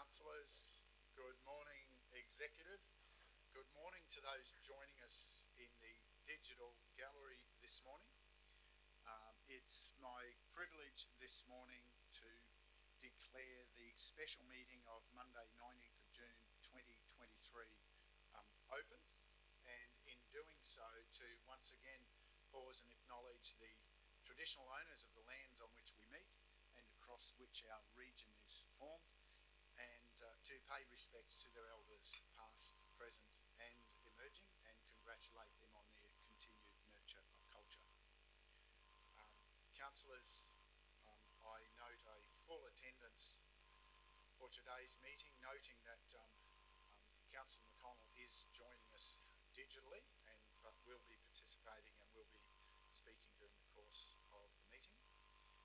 councillors. Good morning, executive. Good morning to those joining us in the digital gallery this morning. It's my privilege this morning to declare the special meeting of Monday 19th of June 2023 open, and in doing so to once again pause and acknowledge the traditional owners of the lands on which we meet and across which our region is formed, and to pay respects to their elders past, present and emerging, and congratulate them on their continued nurture of culture. Councillors, I note a full attendance for today's meeting, noting that Councillor McConnell is joining us digitally but will be participating and will be speaking during the course of the meeting.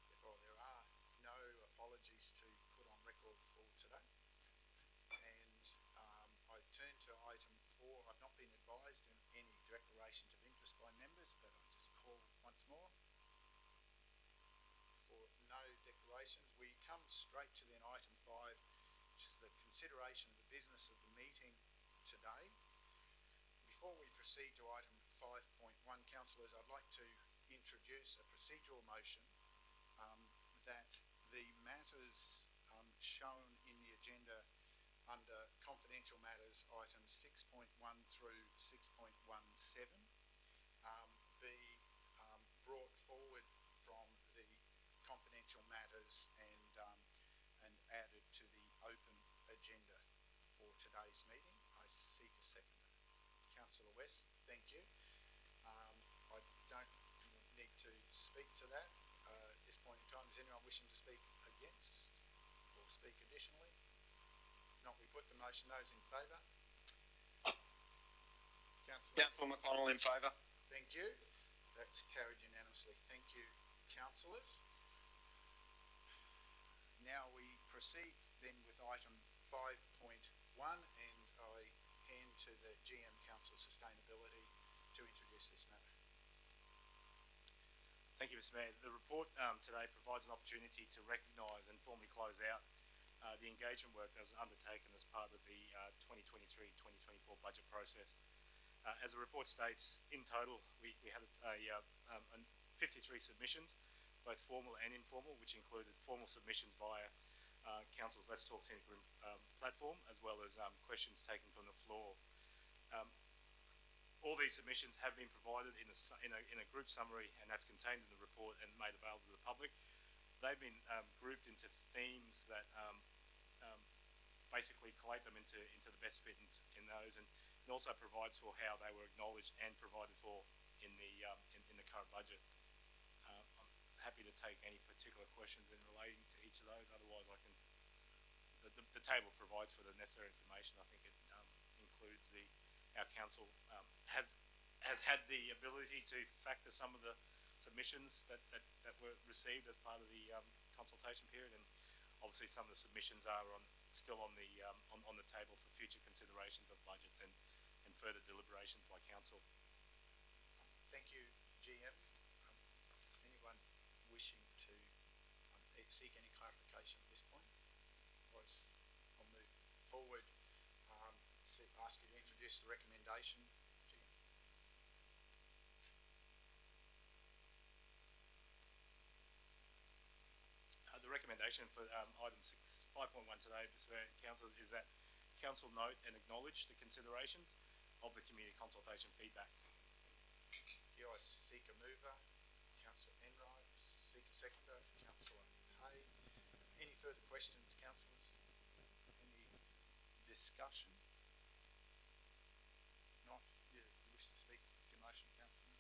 Therefore, there are no apologies to put on record for today. And I turn to item 4. I've not been advised of any declarations of interest by members, but I just call once more for no declarations. We come straight to then item 5, which is the consideration of the business of the meeting today. Before we proceed to item 5.1, councillors, I'd like to introduce a procedural motion that the matters shown in the agenda under confidential matters items 6.1 through 6.17 be brought forward from the confidential matters and added to the open agenda for today's meeting. I seek a seconder. Councillor West, thank you. I don't need to speak to that at this point in time. Is anyone wishing to speak against or speak additionally? If not, we put the motion. Those in favour? Councillor McConnell in favour. Thank you. That's carried unanimously. Thank you, councillors. Now we proceed then with item 5.1, and I hand to the GM Council Sustainability to introduce this matter. Thank you, Mr. Mayor. The report today provides an opportunity to recognise and formally close out the engagement work that was undertaken as part of the 2023-2024 budget process. As the report states, in total we had 53 submissions, both formal and informal, which included formal submissions via Council's Let's Talk Scenic platform, as well as questions taken from the floor. All these submissions have been provided in a group summary, and that's contained in the report and made available to the public. They've been grouped into themes that basically collate them into the best fit in those, and it also provides for how they were acknowledged and provided for in the current budget. I'm happy to take any particular questions in relating to each of those. Otherwise, I can. The table provides for the necessary information. I think it includes our council has had the ability to factor some of the submissions that were received as part of the consultation period, and obviously some of the submissions are still on the table for future considerations of budgets and further deliberations by council. Thank you, GM. Anyone wishing to seek any clarification at this point? Otherwise, I'll move forward. Ask you to introduce the recommendation. The recommendation for item 5.1 today, Mr. Council, is that Council note and acknowledge the considerations of the community consultation feedback. Thank you. I seek a mover. Councillor Enright. Seek a seconder. Councillor Hay. Any further questions, councillors? Any discussion? If not, you wish to speak to your motion, councillor?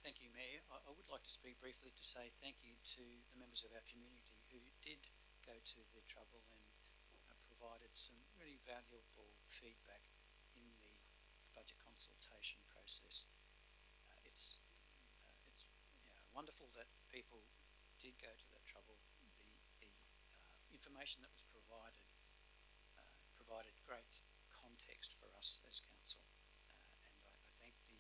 Thank you, Mayor. I would like to speak briefly to say thank you to the members of our community who did go to the trouble and provided some really valuable feedback in the budget consultation process. It's wonderful that people did go to that trouble. The information that was provided provided great context for us as council, and I thank the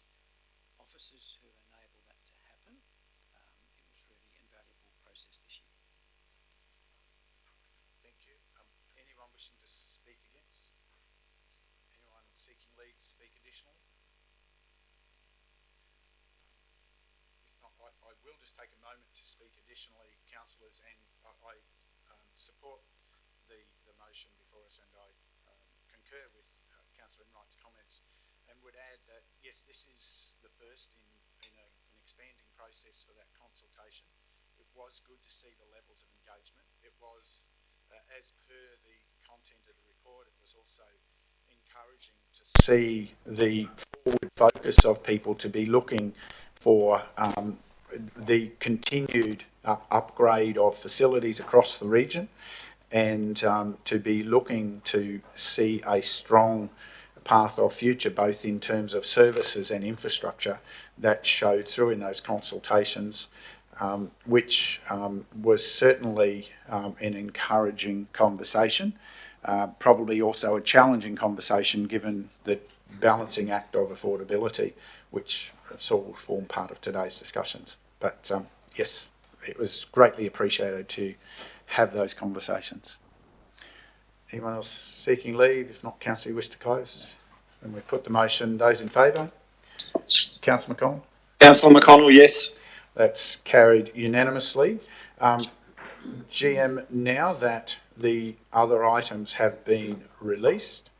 officers who enabled that to happen. It was really an invaluable process this year. Thank you. Anyone wishing to just take a moment to speak additionally, councillors, and I support the motion before us, and I concur with Councillor Enright's comments, and would add that yes, this is the first in an expanding process for that consultation. It was good to see the levels of engagement. It was, as per the content of the report, it was also encouraging to see the forward focus of people to be looking for the continued upgrade of facilities across the region, and to be looking to see a strong path of future, both in terms of services and infrastructure, that showed through in those consultations, which was certainly an encouraging conversation. Probably also a challenging conversation given the balancing act of affordability, which sort of form part of today's discussions. But yes, it was greatly appreciated to have those conversations. Anyone else seeking leave? If not, councillor, you wish to close? And we put the motion. Those in favour? Councillor McConnell? Councillor McConnell, yes. That's carried unanimously. GM, now that the other items have been released,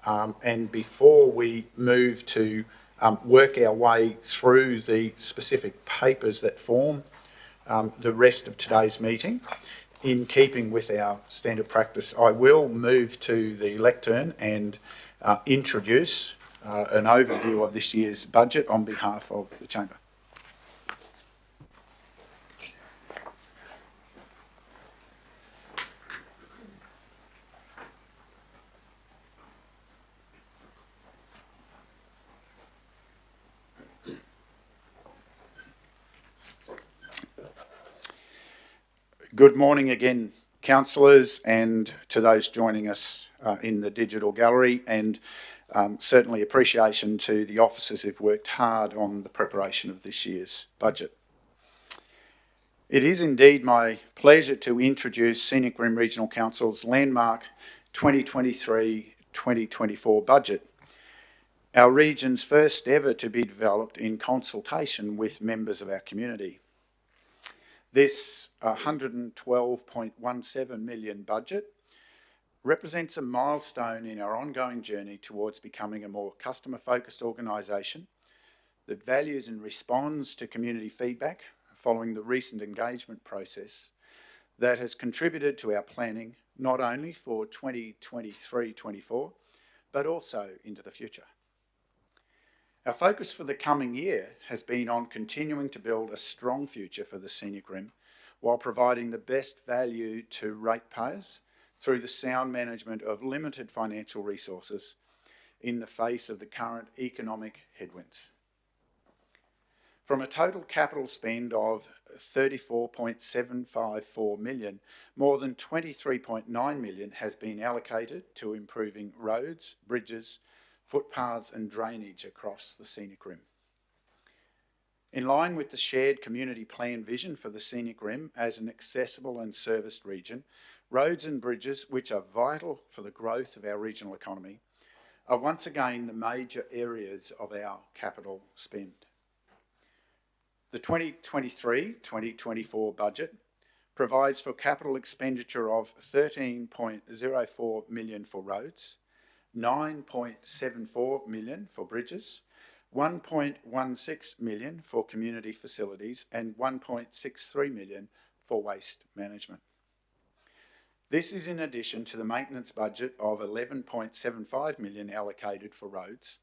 and before we move to work our way through the specific papers that form the rest of today's meeting, in keeping with our standard practice, I will move to the lectern and introduce an overview of this year's budget on behalf of the Chamber. Good morning again, councillors, and to those joining us in the digital gallery, and certainly appreciation to the officers who've worked hard on the preparation of this year's budget. It is indeed my pleasure to introduce Scenic Rim Regional Council's landmark 2023-2024 budget, our region's first ever to be developed in consultation with members of our community. This $112.17 million budget represents a milestone in our ongoing journey towards becoming a more customer-focused organisation that values and responds to community feedback following the recent engagement process that has contributed to our planning not only for 2023-24, but also into the future. Our focus for the coming year has been on continuing to build a strong future for the Scenic Rim while providing the best value to ratepayers through the sound management of limited financial resources in the face of the current economic headwinds. From a total capital spend of $34.754 million, more than $23.9 million has been allocated to improving roads, bridges, footpaths and drainage across the Scenic Rim. In line with the shared community plan vision for the Scenic Rim as an accessible and serviced region, roads and bridges, which are vital for the growth of our regional economy, are once again the major areas of our capital spend. The 2023-2024 budget provides for capital expenditure of $13.04 million for roads, $9.74 million for bridges, $1.16 million for community facilities, and $1.63 million for waste management. This is in addition to the maintenance budget of $11.75 million allocated for roads,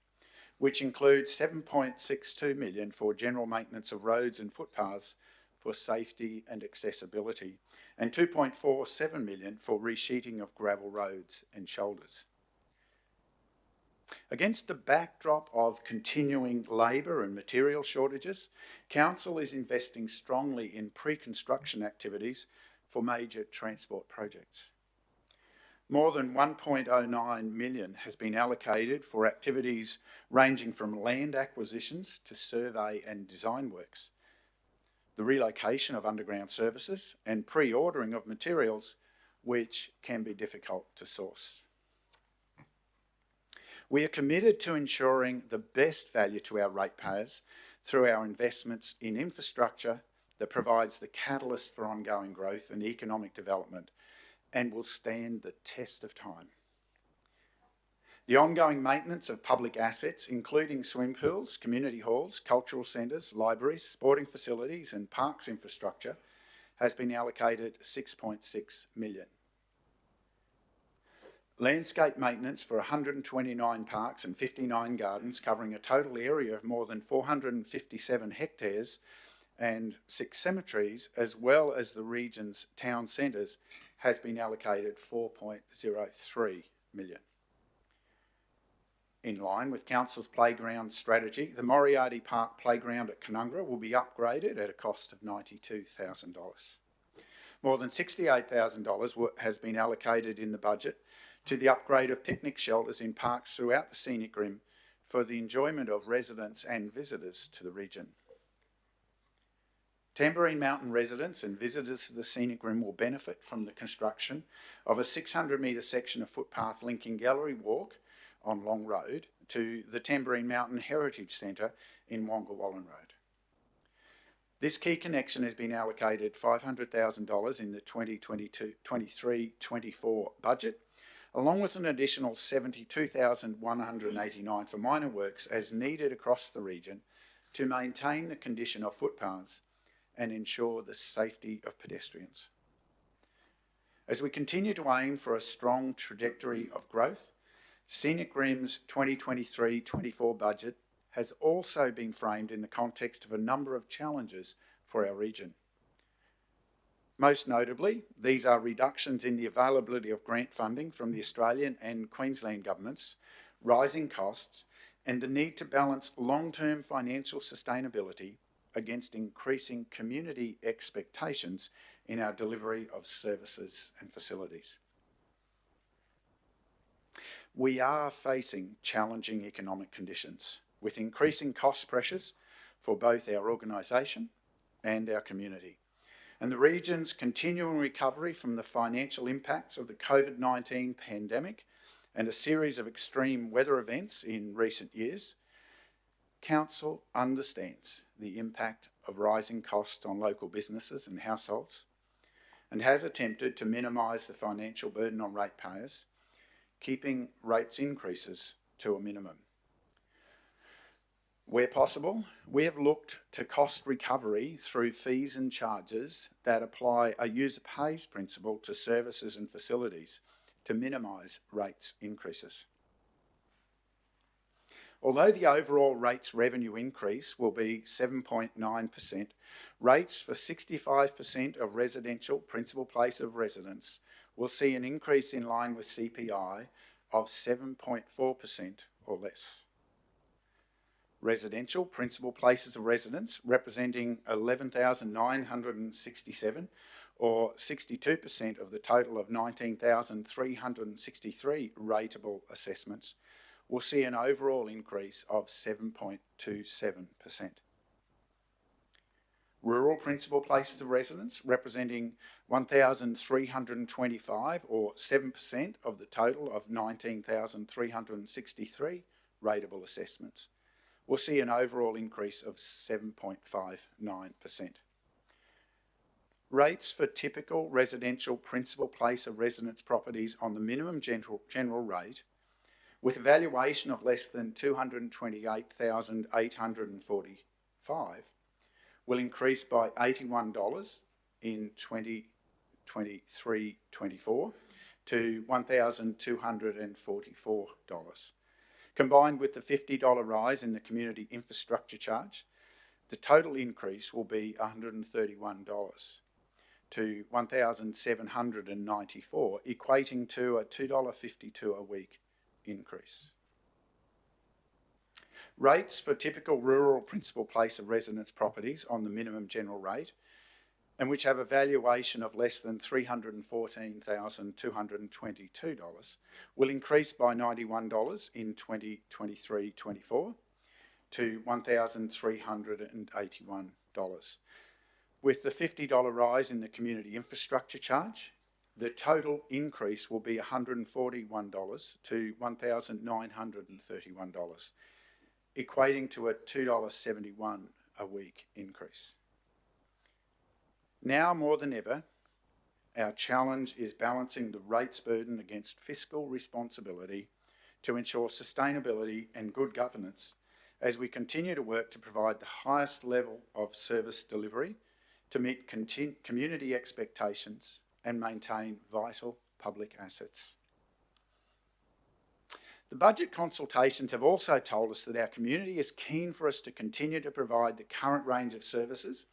which includes $7.62 million for general maintenance of roads and footpaths for safety and accessibility, and $2.47 million for resheeting of gravel roads and shoulders. Against the backdrop of continuing labour and material shortages, Council is investing strongly in pre-construction activities for major transport projects. More than $1.09 million has been allocated for activities ranging from land acquisitions to survey and design works, the relocation of underground services, and pre-ordering of materials which can be difficult to source. We are committed to ensuring the best value to our ratepayers through our investments in infrastructure that provides the catalyst for ongoing growth and economic development and will stand the test of time. The ongoing maintenance of public assets, including swimming pools, community halls, cultural centres, libraries, sporting facilities and parks infrastructure, has been allocated $6.6 million. Landscape maintenance for 129 parks and 59 gardens, covering a total area of more than 457 hectares, and 6 cemeteries, as well as the region's town centres, has been allocated $4.03 million. In line with Council's playground strategy, the Moriarty Park Playground at Canungra will be upgraded at a cost of $92,000. More than $68,000 has been allocated in the budget to the upgrade of picnic shelters in parks throughout the Scenic Rim for the enjoyment of residents and visitors to the region. Tamborine Mountain residents and visitors to the Scenic Rim will benefit from the construction of a 600-metre section of footpath linking Gallery Walk on Long Road to the Tamborine Mountain Heritage Centre in Wongawallan Road. This key connection has been allocated $500,000 in the 2023-24 budget, along with an additional $72,189 for minor works as needed across the region to maintain the condition of footpaths and ensure the safety of pedestrians. As we continue to aim for a strong trajectory of growth, Scenic Rim's 2023-24 budget has also been framed in the context of a number of challenges for our region. Most notably, these are reductions in the availability of grant funding from the Australian and Queensland governments, rising costs, and the need to balance long-term financial sustainability against increasing community expectations in our delivery of services and facilities. We are facing challenging economic conditions with increasing cost pressures for both our organisation and our community. And the region's continuing recovery from the financial impacts of the COVID-19 pandemic and a series of extreme weather events in recent years, Council understands the impact of rising costs on local businesses and households and has attempted to minimise the financial burden on ratepayers, keeping rates increases to a minimum. Where possible, we have looked to cost recovery through fees and charges that apply a user pays principle to services and facilities to minimise rates increases. Although the overall rates revenue increase will be 7.9%, rates for 65% of residential principal place of residence will see an increase in line with CPI of 7.4% or less. Residential principal places of residence, representing 11,967 or 62% of the total of 19,363 rateable assessments, will see an overall increase of 7.27%. Rural principal places of residence, representing 1,325 or 7% of the total of 19,363 rateable assessments, will see an overall increase of 7.59%. Rates for typical residential principal place of residence properties on the minimum general rate, with a valuation of less than $228,845, will increase by $81 in 2023-24 to $1,244. Combined with the $50 rise in the community infrastructure charge, the total increase will be $131 to $1,794, equating to a $2.52 a week increase. Rates for typical rural principal place of residence properties on the minimum general rate, and which have a valuation of less than $314,222, will increase by $91 in 2023-24 to $1,381. With the $50 rise in the community infrastructure charge, the total increase will be $141 to $1,931, equating to a $2.71 a week increase. Now more than ever, our challenge is balancing the rates burden against fiscal responsibility to ensure sustainability and good governance as we continue to work to provide the highest level of service delivery to meet community expectations and maintain vital public assets. The budget consultations have also told us that our community is keen for us to continue to provide the current range of services,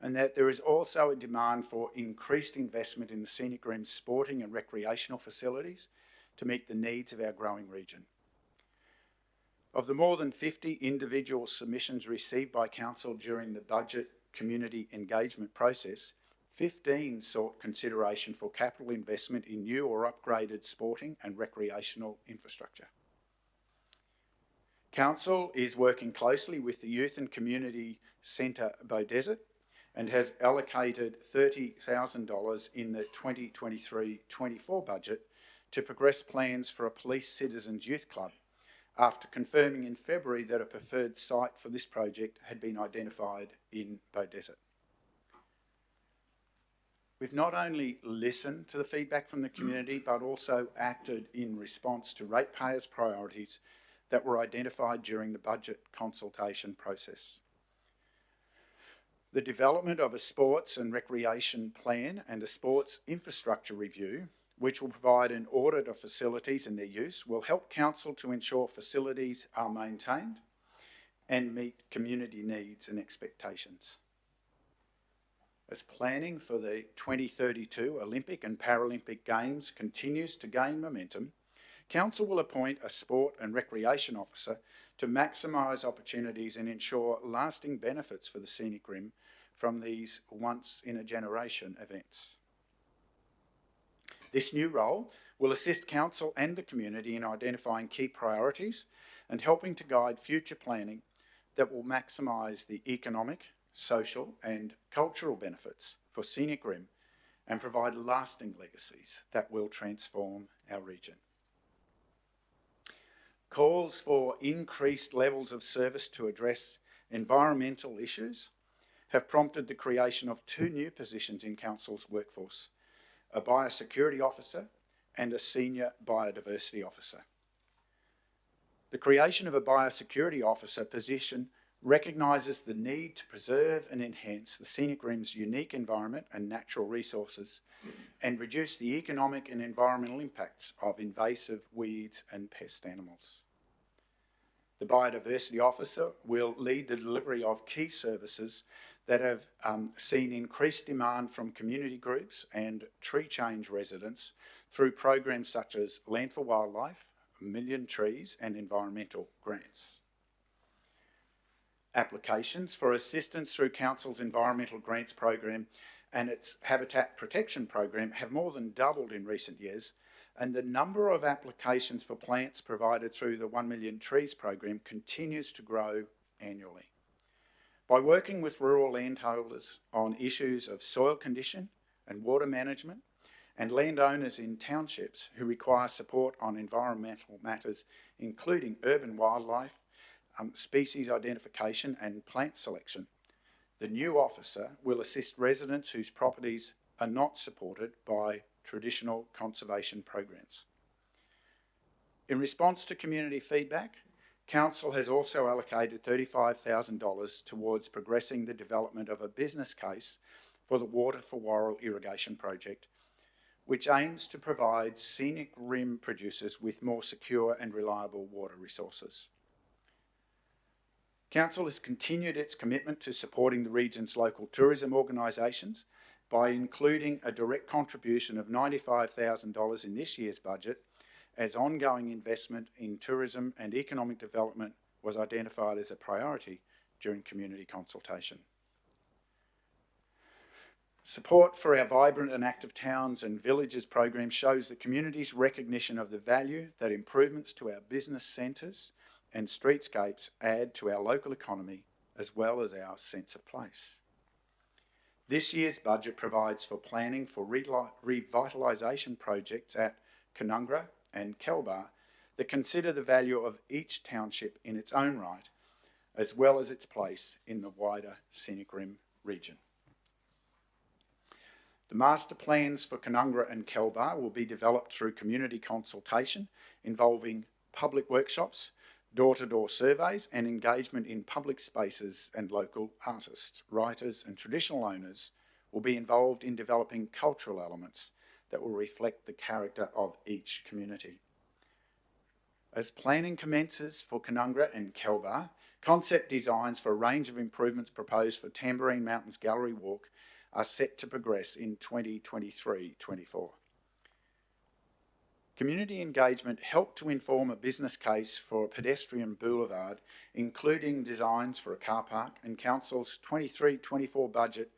and that there is also a demand for increased investment in the Scenic Rim's sporting and recreational facilities to meet the needs of our growing region. Of the more than 50 individual submissions received by Council during the budget community engagement process, 15 sought consideration for capital investment in new or upgraded sporting and recreational infrastructure. Council is working closely with the Youth and Community Centre Beaudesert and has allocated $30,000 in the 2023-24 budget to progress plans for a Police Citizens Youth Club, after confirming in February that a preferred site for this project had been identified in Beaudesert. We've not only listened to the feedback from the community, but also acted in response to ratepayers' priorities that were identified during the budget consultation process. The development of a sports and recreation plan and a sports infrastructure review, which will provide an audit of facilities and their use, will help Council to ensure facilities are maintained and meet community needs and expectations. As planning for the 2032 Olympic and Paralympic Games continues to gain momentum, Council will appoint a sport and recreation officer to maximise opportunities and ensure lasting benefits for the Scenic Rim from these once-in-a-generation events. This new role will assist Council and the community in identifying key priorities and helping to guide future planning that will maximise the economic, social and cultural benefits for Scenic Rim and provide lasting legacies that will transform our region. Calls for increased levels of service to address environmental issues have prompted the creation of 2 new positions in Council's workforce, a biosecurity officer and a senior biodiversity officer. The creation of a biosecurity officer position recognises the need to preserve and enhance the Scenic Rim's unique environment and natural resources and reduce the economic and environmental impacts of invasive weeds and pest animals. The biodiversity officer will lead the delivery of key services that have seen increased demand from community groups and tree change residents through programs such as Land for Wildlife, Million Trees and environmental grants. Applications for assistance through Council's Environmental Grants Program and its Habitat Protection Program have more than doubled in recent years, and the number of applications for plants provided through the 1 Million Trees program continues to grow annually. By working with rural landholders on issues of soil condition and water management, and landowners in townships who require support on environmental matters, including urban wildlife, species identification and plant selection, the new officer will assist residents whose properties are not supported by traditional conservation programs. In response to community feedback, Council has also allocated $35,000 towards progressing the development of a business case for the Water for Warrell irrigation project, which aims to provide Scenic Rim producers with more secure and reliable water resources. Council has continued its commitment to supporting the region's local tourism organisations by including a direct contribution of $95,000 in this year's budget, as ongoing investment in tourism and economic development was identified as a priority during community consultation. Support for our Vibrant and Active Towns and Villages program shows the community's recognition of the value that improvements to our business centres and streetscapes add to our local economy, as well as our sense of place. This year's budget provides for planning for revitalisation projects at Canungra and Kelbar that consider the value of each township in its own right, as well as its place in the wider Scenic Rim region. The master plans for Canungra and Kelbar will be developed through community consultation involving public workshops, door-to-door surveys and engagement in public spaces, and local artists, writers and traditional owners will be involved in developing cultural elements that will reflect the character of each community. As planning commences for Canungra and Kelbar, concept designs for a range of improvements proposed for Tamborine Mountains Gallery Walk are set to progress in 2023-24. Community engagement helped to inform a business case for a pedestrian boulevard, including designs for a car park, and Council's 23-24 budget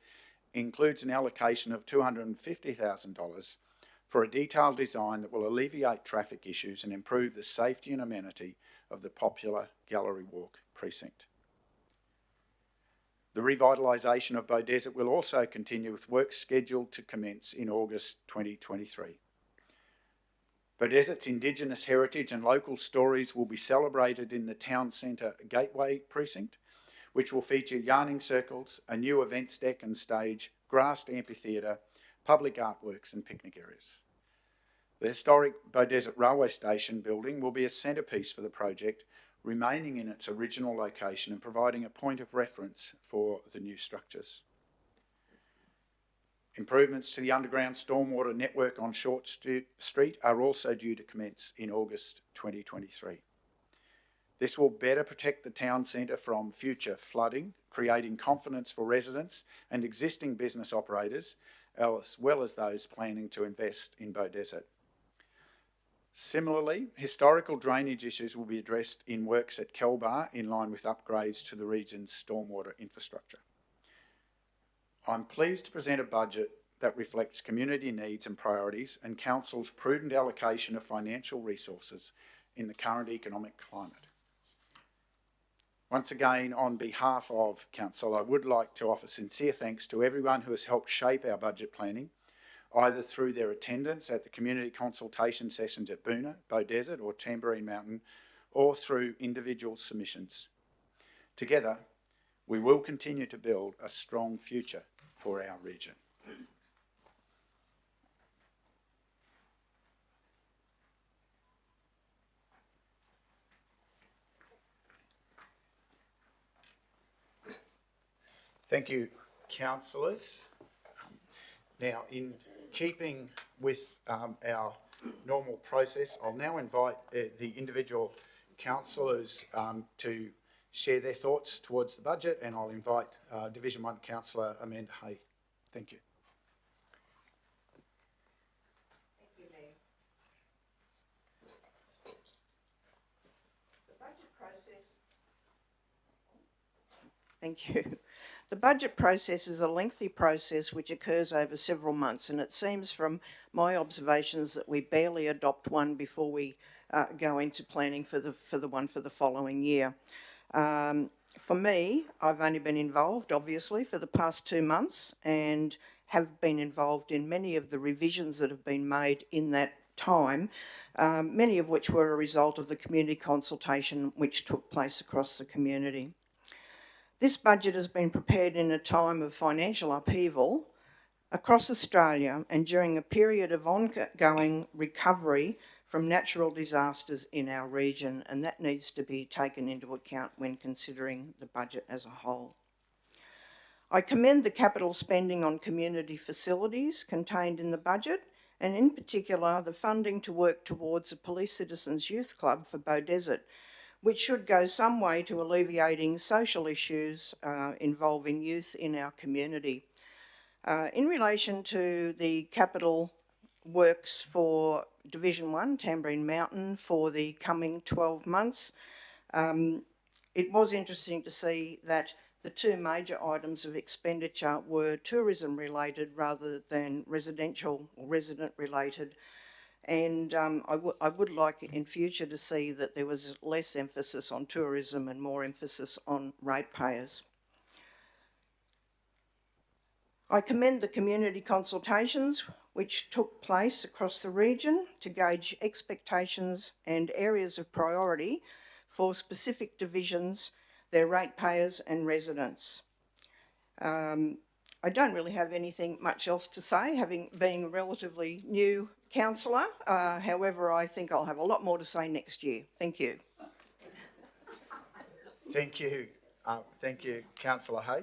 includes an allocation of $250,000 for a detailed design that will alleviate traffic issues and improve the safety and amenity of the popular Gallery Walk precinct. The revitalisation of Beaudesert will also continue, with work scheduled to commence in August 2023. Beaudesert's Indigenous heritage and local stories will be celebrated in the Town Centre Gateway precinct, which will feature yarning circles, a new events deck and stage, grassed amphitheatre, public artworks and picnic areas. The historic Beaudesert Railway Station building will be a centrepiece for the project, remaining in its original location and providing a point of reference for the new structures. Improvements to the underground stormwater network on Short Street are also due to commence in August 2023. This will better protect the town centre from future flooding, creating confidence for residents and existing business operators, as well as those planning to invest in Beaudesert. Similarly, historical drainage issues will be addressed in works at Kelbar in line with upgrades to the region's stormwater infrastructure. I'm pleased to present a budget that reflects community needs and priorities and Council's prudent allocation of financial resources in the current economic climate. Once again, on behalf of Council, I would like to offer sincere thanks to everyone who has helped shape our budget planning, either through their attendance at the community consultation sessions at Boona, Beaudesert or Tamborine Mountain, or through individual submissions. Together, we will continue to build a strong future for our region. Thank you, councillors. Now, in keeping with our normal process, I'll now invite the individual councillors to share their thoughts towards the budget, and I'll invite Division 1 Councillor Amanda Hay. Thank you. Thank you, Mayor. The budget process. Thank you. The budget process is a lengthy process which occurs over several months, and it seems from my observations that we barely adopt one before we go into planning for the one for the following year. For me, I've only been involved, obviously, for the past 2 months and have been involved in many of the revisions that have been made in that time, many of which were a result of the community consultation which took place across the community. This budget has been prepared in a time of financial upheaval across Australia and during a period of ongoing recovery from natural disasters in our region, and that needs to be taken into account when considering the budget as a whole. I commend the capital spending on community facilities contained in the budget, and in particular the funding to work towards a Police Citizens Youth Club for Beaudesert, which should go some way to alleviating social issues involving youth in our community. In relation to the capital works for Division 1, Tamborine Mountain, for the coming 12 months, it was interesting to see that the two major items of expenditure were tourism related rather than residential or resident related. And I would like in future to see that there was less emphasis on tourism and more emphasis on ratepayers. I commend the community consultations which took place across the region to gauge expectations and areas of priority for specific divisions, their ratepayers and residents. I don't really have anything much else to say, being a relatively new councillor. However, I think I'll have a lot more to say next year. Thank you. Thank you. Thank you, Councillor Hay.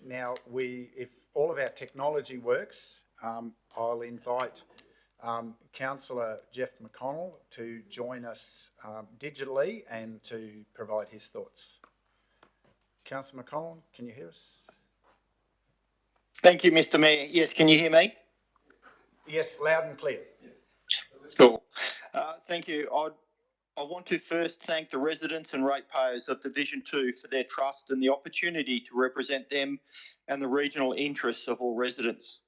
Now, if all of our technology works, I'll invite Councillor Jeff McConnell to join us digitally and to provide his thoughts. Councillor McConnell, can you hear us? Thank you, Mr. Mayor. Yes, can you hear me? Yes, loud and clear. Cool. Thank you. I want to first thank the residents and ratepayers of Division 2 for their trust and the opportunity to represent them and the regional interests of all residents.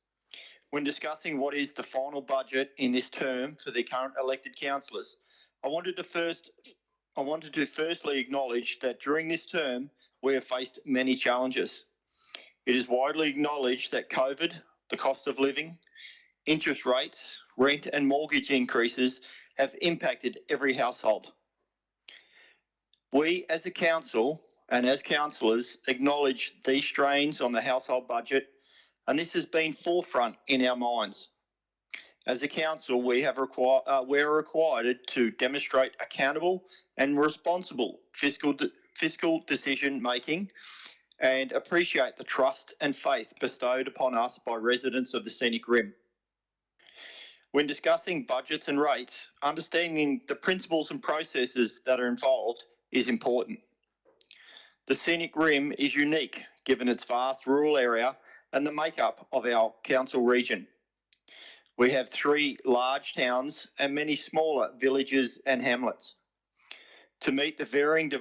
When discussing what is the final budget in this term for the current elected councillors, I wanted to firstly acknowledge that during this term we have faced many challenges. It is widely acknowledged that COVID, the cost of living, interest rates, rent and mortgage increases have impacted every household. We as a council and as councillors acknowledge these strains on the household budget, and this has been forefront in our minds. As a council, we are required to demonstrate accountable and responsible fiscal decision making and appreciate the trust and faith bestowed upon us by residents of the Scenic Rim. When discussing budgets and rates, understanding the principles and processes that are involved is important. The Scenic Rim is unique given its vast rural area and the makeup of our council region. We have 3 large towns and many smaller villages and hamlets. To meet the varying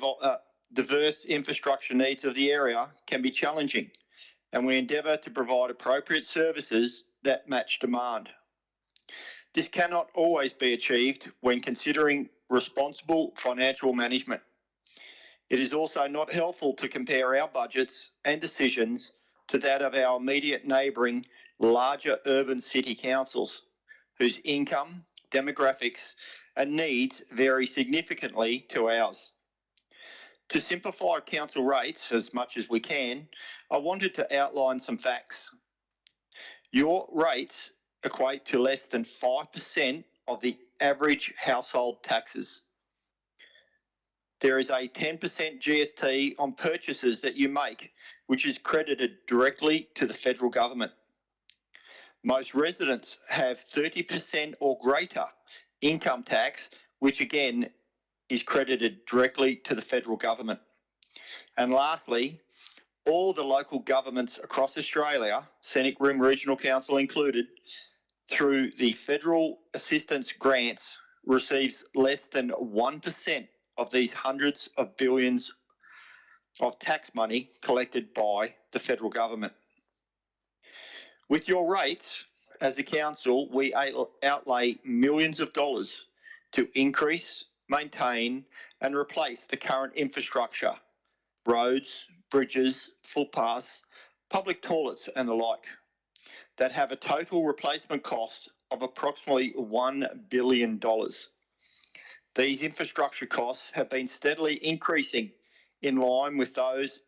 diverse infrastructure needs of the area can be challenging, and we endeavour to provide appropriate services that match demand. This cannot always be achieved when considering responsible financial management. It is also not helpful to compare our budgets and decisions to that of our immediate neighbouring larger urban city councils, whose income, demographics and needs vary significantly to ours. To simplify council rates as much as we can, I wanted to outline some facts. Your rates equate to less than 5% of the average household taxes. There is a 10% GST on purchases that you make, which is credited directly to the federal government. Most residents have 30% or greater income tax, which again is credited directly to the federal government. And lastly, all the local governments across Australia, Scenic Rim Regional Council included, through the federal assistance grants, receives less than 1% of these hundreds of billions of tax money collected by the federal government. With your rates, as a council, we outlay millions of dollars to increase, maintain and replace the current infrastructure, roads, bridges, footpaths, public toilets and the like, that have a total replacement cost of approximately $1 billion. These infrastructure costs have been steadily increasing in line with those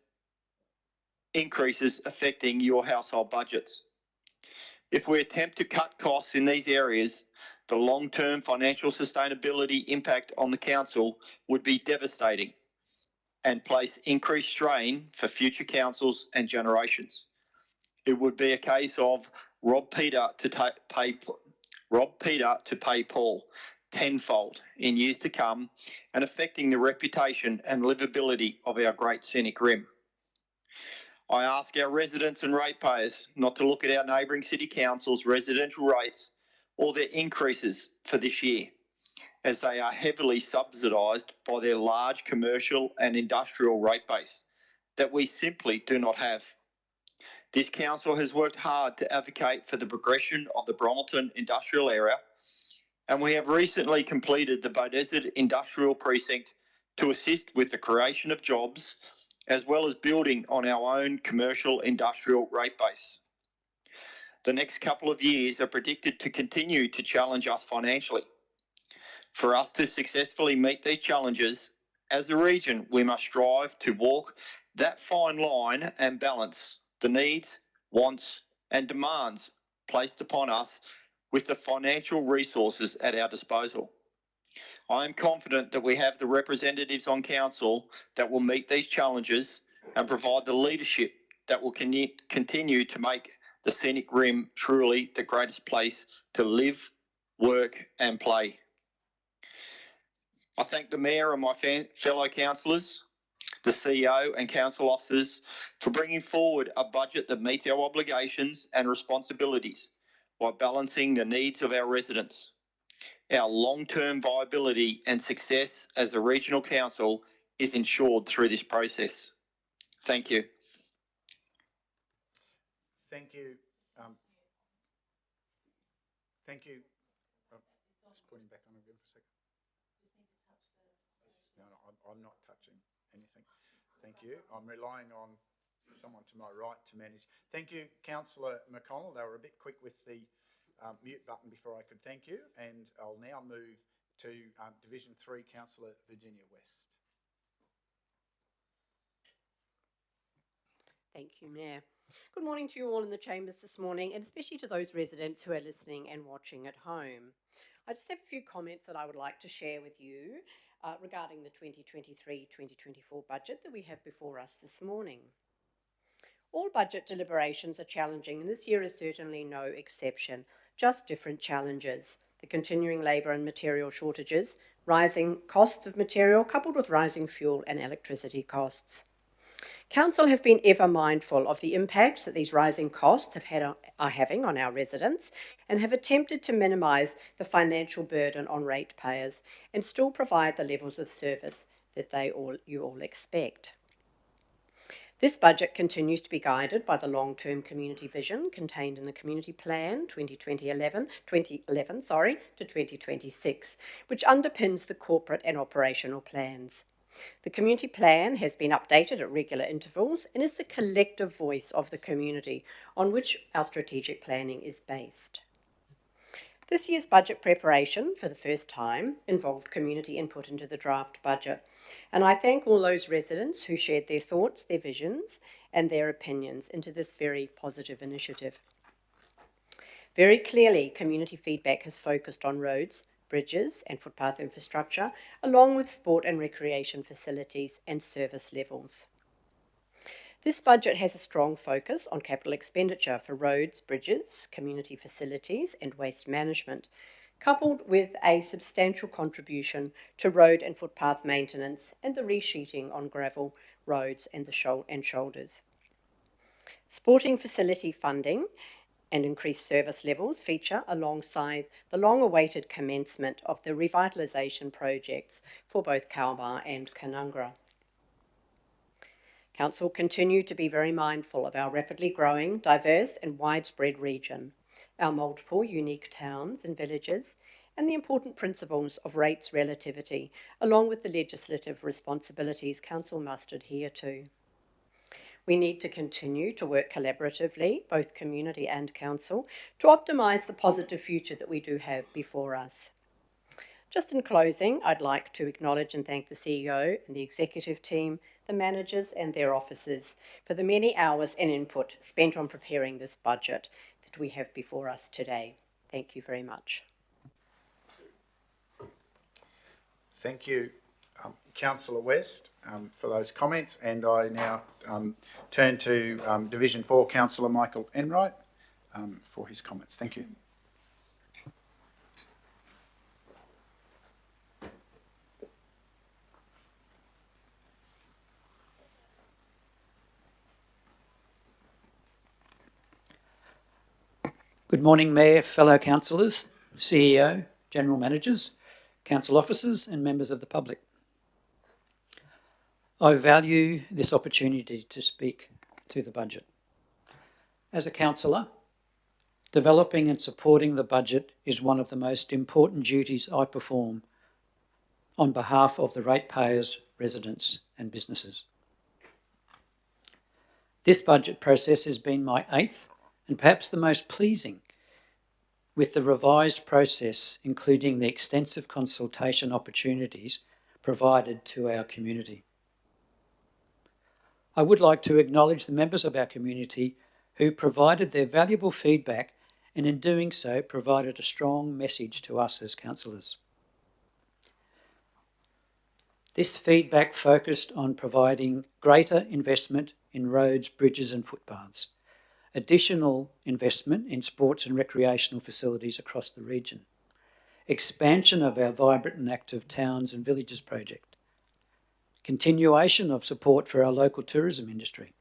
increases affecting your household budgets. If we attempt to cut costs in these areas, the long-term financial sustainability impact on the council would be devastating and place increased strain for future councils and generations. It would be a case of rob Peter to pay Paul tenfold in years to come, and affecting the reputation and livability of our great Scenic Rim. I ask our residents and ratepayers not to look at our neighbouring city councils' residential rates or their increases for this year, as they are heavily subsidised by their large commercial and industrial rate base that we simply do not have. This council has worked hard to advocate for the progression of the Bromelton industrial area, and we have recently completed the Beaudesert Industrial Precinct to assist with the creation of jobs, as well as building on our own commercial industrial rate base. The next couple of years are predicted to continue to challenge us financially. For us to successfully meet these challenges, as a region, we must strive to walk that fine line and balance the needs, wants, and demands placed upon us with the financial resources at our disposal. I am confident that we have the representatives on council that will meet these challenges and provide the leadership that will continue to make the Scenic Rim truly the greatest place to live, work and play. I thank the Mayor and my fellow councillors, the CEO and council officers for bringing forward a budget that meets our obligations and responsibilities while balancing the needs of our residents. Our long-term viability and success as a regional council is ensured through this process. Thank you. Thank you. Thank you. Just put him back on again for a second. No, I'm not touching anything. Thank you. I'm relying on someone to my right to manage. Thank you, Councillor McConnell. They were a bit quick with the mute button before I could thank you, and I'll now move to Division 3, Councillor Virginia West. Thank you, Mayor. Good morning to you all in the chambers this morning, and especially to those residents who are listening and watching at home. I just have a few comments that I would like to share with you regarding the 2023-2024 budget that we have before us this morning. All budget deliberations are challenging, and this year is certainly no exception, just different challenges. The continuing labour and material shortages, rising costs of material coupled with rising fuel and electricity costs. Council have been ever mindful of the impacts that these rising costs are having on our residents and have attempted to minimise the financial burden on ratepayers and still provide the levels of service that you all expect. This budget continues to be guided by the long-term community vision contained in the Community Plan 2011 to 2026, which underpins the corporate and operational plans. The Community Plan has been updated at regular intervals and is the collective voice of the community on which our strategic planning is based. This year's budget preparation, for the first time, involved community input into the draft budget, and I thank all those residents who shared their thoughts, their visions, and their opinions into this very positive initiative. Very clearly, community feedback has focused on roads, bridges and footpath infrastructure, along with sport and recreation facilities and service levels. This budget has a strong focus on capital expenditure for roads, bridges, community facilities and waste management, coupled with a substantial contribution to road and footpath maintenance and the resheeting on gravel roads and shoulders. Sporting facility funding and increased service levels feature alongside the long-awaited commencement of the revitalisation projects for both Kalmar and Canungra. Council continue to be very mindful of our rapidly growing, diverse and widespread region, our multiple unique towns and villages, and the important principles of rates relativity, along with the legislative responsibilities Council must adhere to. We need to continue to work collaboratively, both community and council, to optimise the positive future that we do have before us. Just in closing, I'd like to acknowledge and thank the CEO and the executive team, the managers and their officers for the many hours and input spent on preparing this budget that we have before us today. Thank you very much. Thank you, Councillor West, for those comments, and I now turn to Division 4, Councillor Michael Enright, for his comments. Thank you. Good morning, Mayor, fellow councillors, CEO, General Managers, council officers and members of the public. I value this opportunity to speak to the budget. As a councillor, developing and supporting the budget is one of the most important duties I perform on behalf of the ratepayers, residents and businesses. This budget process has been my 8th and perhaps the most pleasing, with the revised process including the extensive consultation opportunities provided to our community. I would like to acknowledge the members of our community who provided their valuable feedback and in doing so provided a strong message to us as councillors. This feedback focused on providing greater investment in roads, bridges and footpaths, additional investment in sports and recreational facilities across the region, expansion of our vibrant and active towns and villages project, continuation of support for our local tourism industry,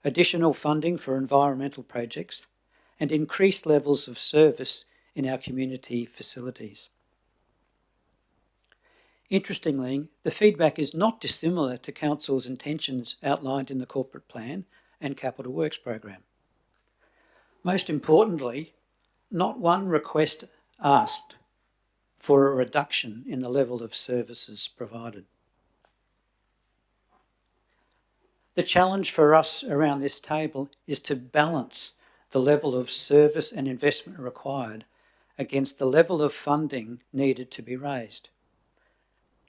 additional funding for environmental projects, and increased levels of service in our community facilities. Interestingly, the feedback is not dissimilar to Council's intentions outlined in the Corporate Plan and Capital Works Program. Most importantly, not one request asked for a reduction in the level of services provided. The challenge for us around this table is to balance the level of service and investment required against the level of funding needed to be raised,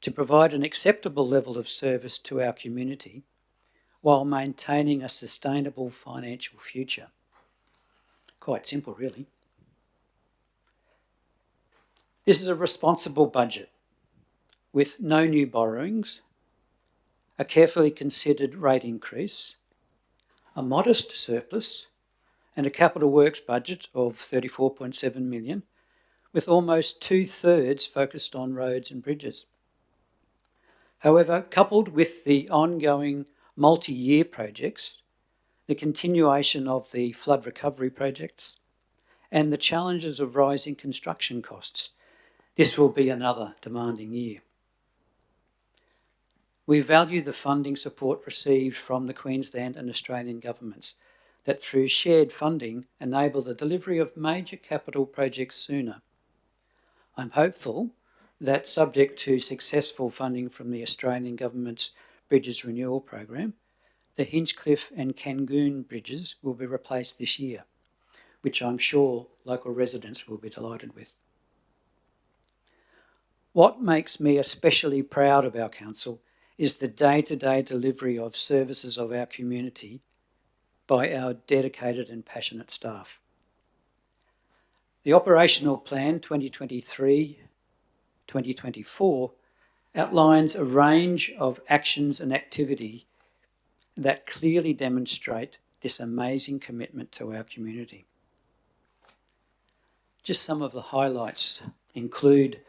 to provide an acceptable level of service to our community while maintaining a sustainable financial future. Quite simple, really. This is a responsible budget with no new borrowings, a carefully considered rate increase, a modest surplus, and a capital works budget of $34.7 million, with almost 2/3 focused on roads and bridges. However, coupled with the ongoing multi-year projects, the continuation of the flood recovery projects, and the challenges of rising construction costs, this will be another demanding year. We value the funding support received from the Queensland and Australian governments that through shared funding enable the delivery of major capital projects sooner. I'm hopeful that, subject to successful funding from the Australian Government's Bridges Renewal Program, the Hinchcliffe and Kangoon bridges will be replaced this year, which I'm sure local residents will be delighted with. What makes me especially proud of our council is the day-to-day delivery of services of our community by our dedicated and passionate staff. The Operational Plan 2023-2024 outlines a range of actions and activity that clearly demonstrate this amazing commitment to our community. Just some of the highlights include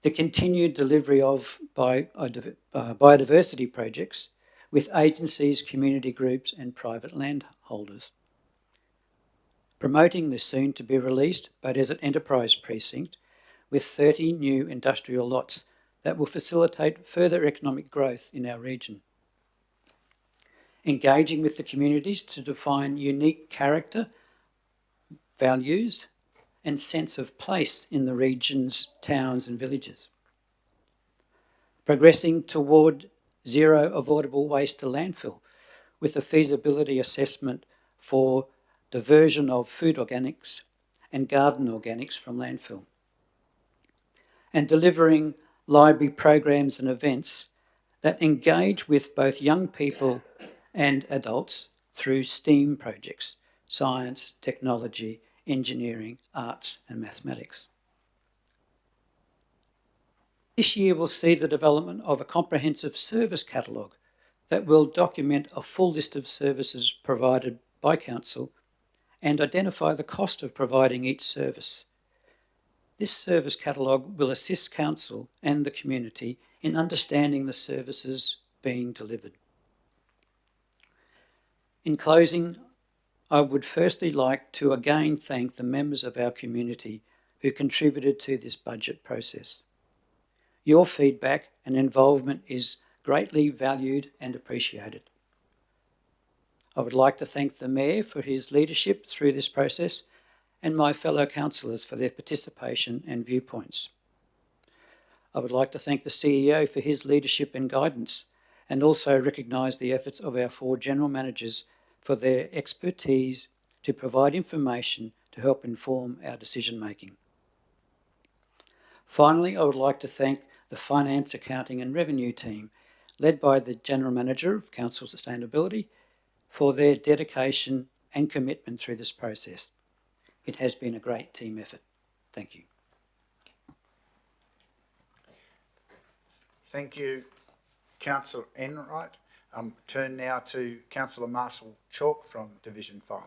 the continued delivery of biodiversity projects with agencies, community groups and private landholders, promoting the soon-to-be-released Beaudesert Enterprise Precinct with 30 new industrial lots that will facilitate further economic growth in our region. Engaging with the communities to define unique character, values, and sense of place in the region's towns and villages. Progressing toward zero avoidable waste to landfill with a feasibility assessment for diversion of food organics and garden organics from landfill. And delivering library programs and events that engage with both young people and adults through STEAM projects, science, technology, engineering, arts and mathematics. This year will see the development of a comprehensive service catalogue that will document a full list of services provided by Council and identify the cost of providing each service. This service catalogue will assist Council and the community in understanding the services being delivered. In closing, I would firstly like to again thank the members of our community who contributed to this budget process. Your feedback and involvement is greatly valued and appreciated. I would like to thank the Mayor for his leadership through this process and my fellow councillors for their participation and viewpoints. I would like to thank the CEO for his leadership and guidance, and also recognise the efforts of our 4 general managers for their expertise to provide information to help inform our decision making. Finally, I would like to thank the Finance, Accounting and Revenue team, led by the General Manager of Council Sustainability, for their dedication and commitment through this process. It has been a great team effort. Thank you. Thank you, Councillor Enright. Turn now to Councillor Marshall Chalk from Division 5.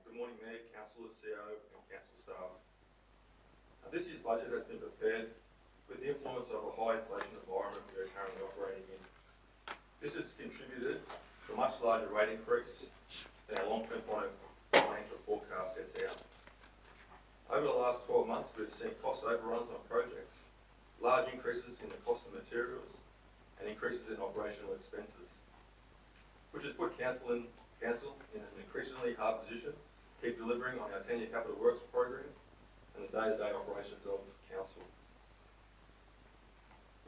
Good morning, Mayor, Councillors, CEO and Council staff. This year's budget has been prepared with the influence of a high inflation environment we are currently operating in. This has contributed to a much larger rate increase than our long-term financial forecast sets out. Over the last 12 months, we've seen cost overruns on projects, large increases in the cost of materials, and increases in operational expenses, which has put council in an increasingly hard position to keep delivering on our 10-year capital works program and the day-to-day operations of council.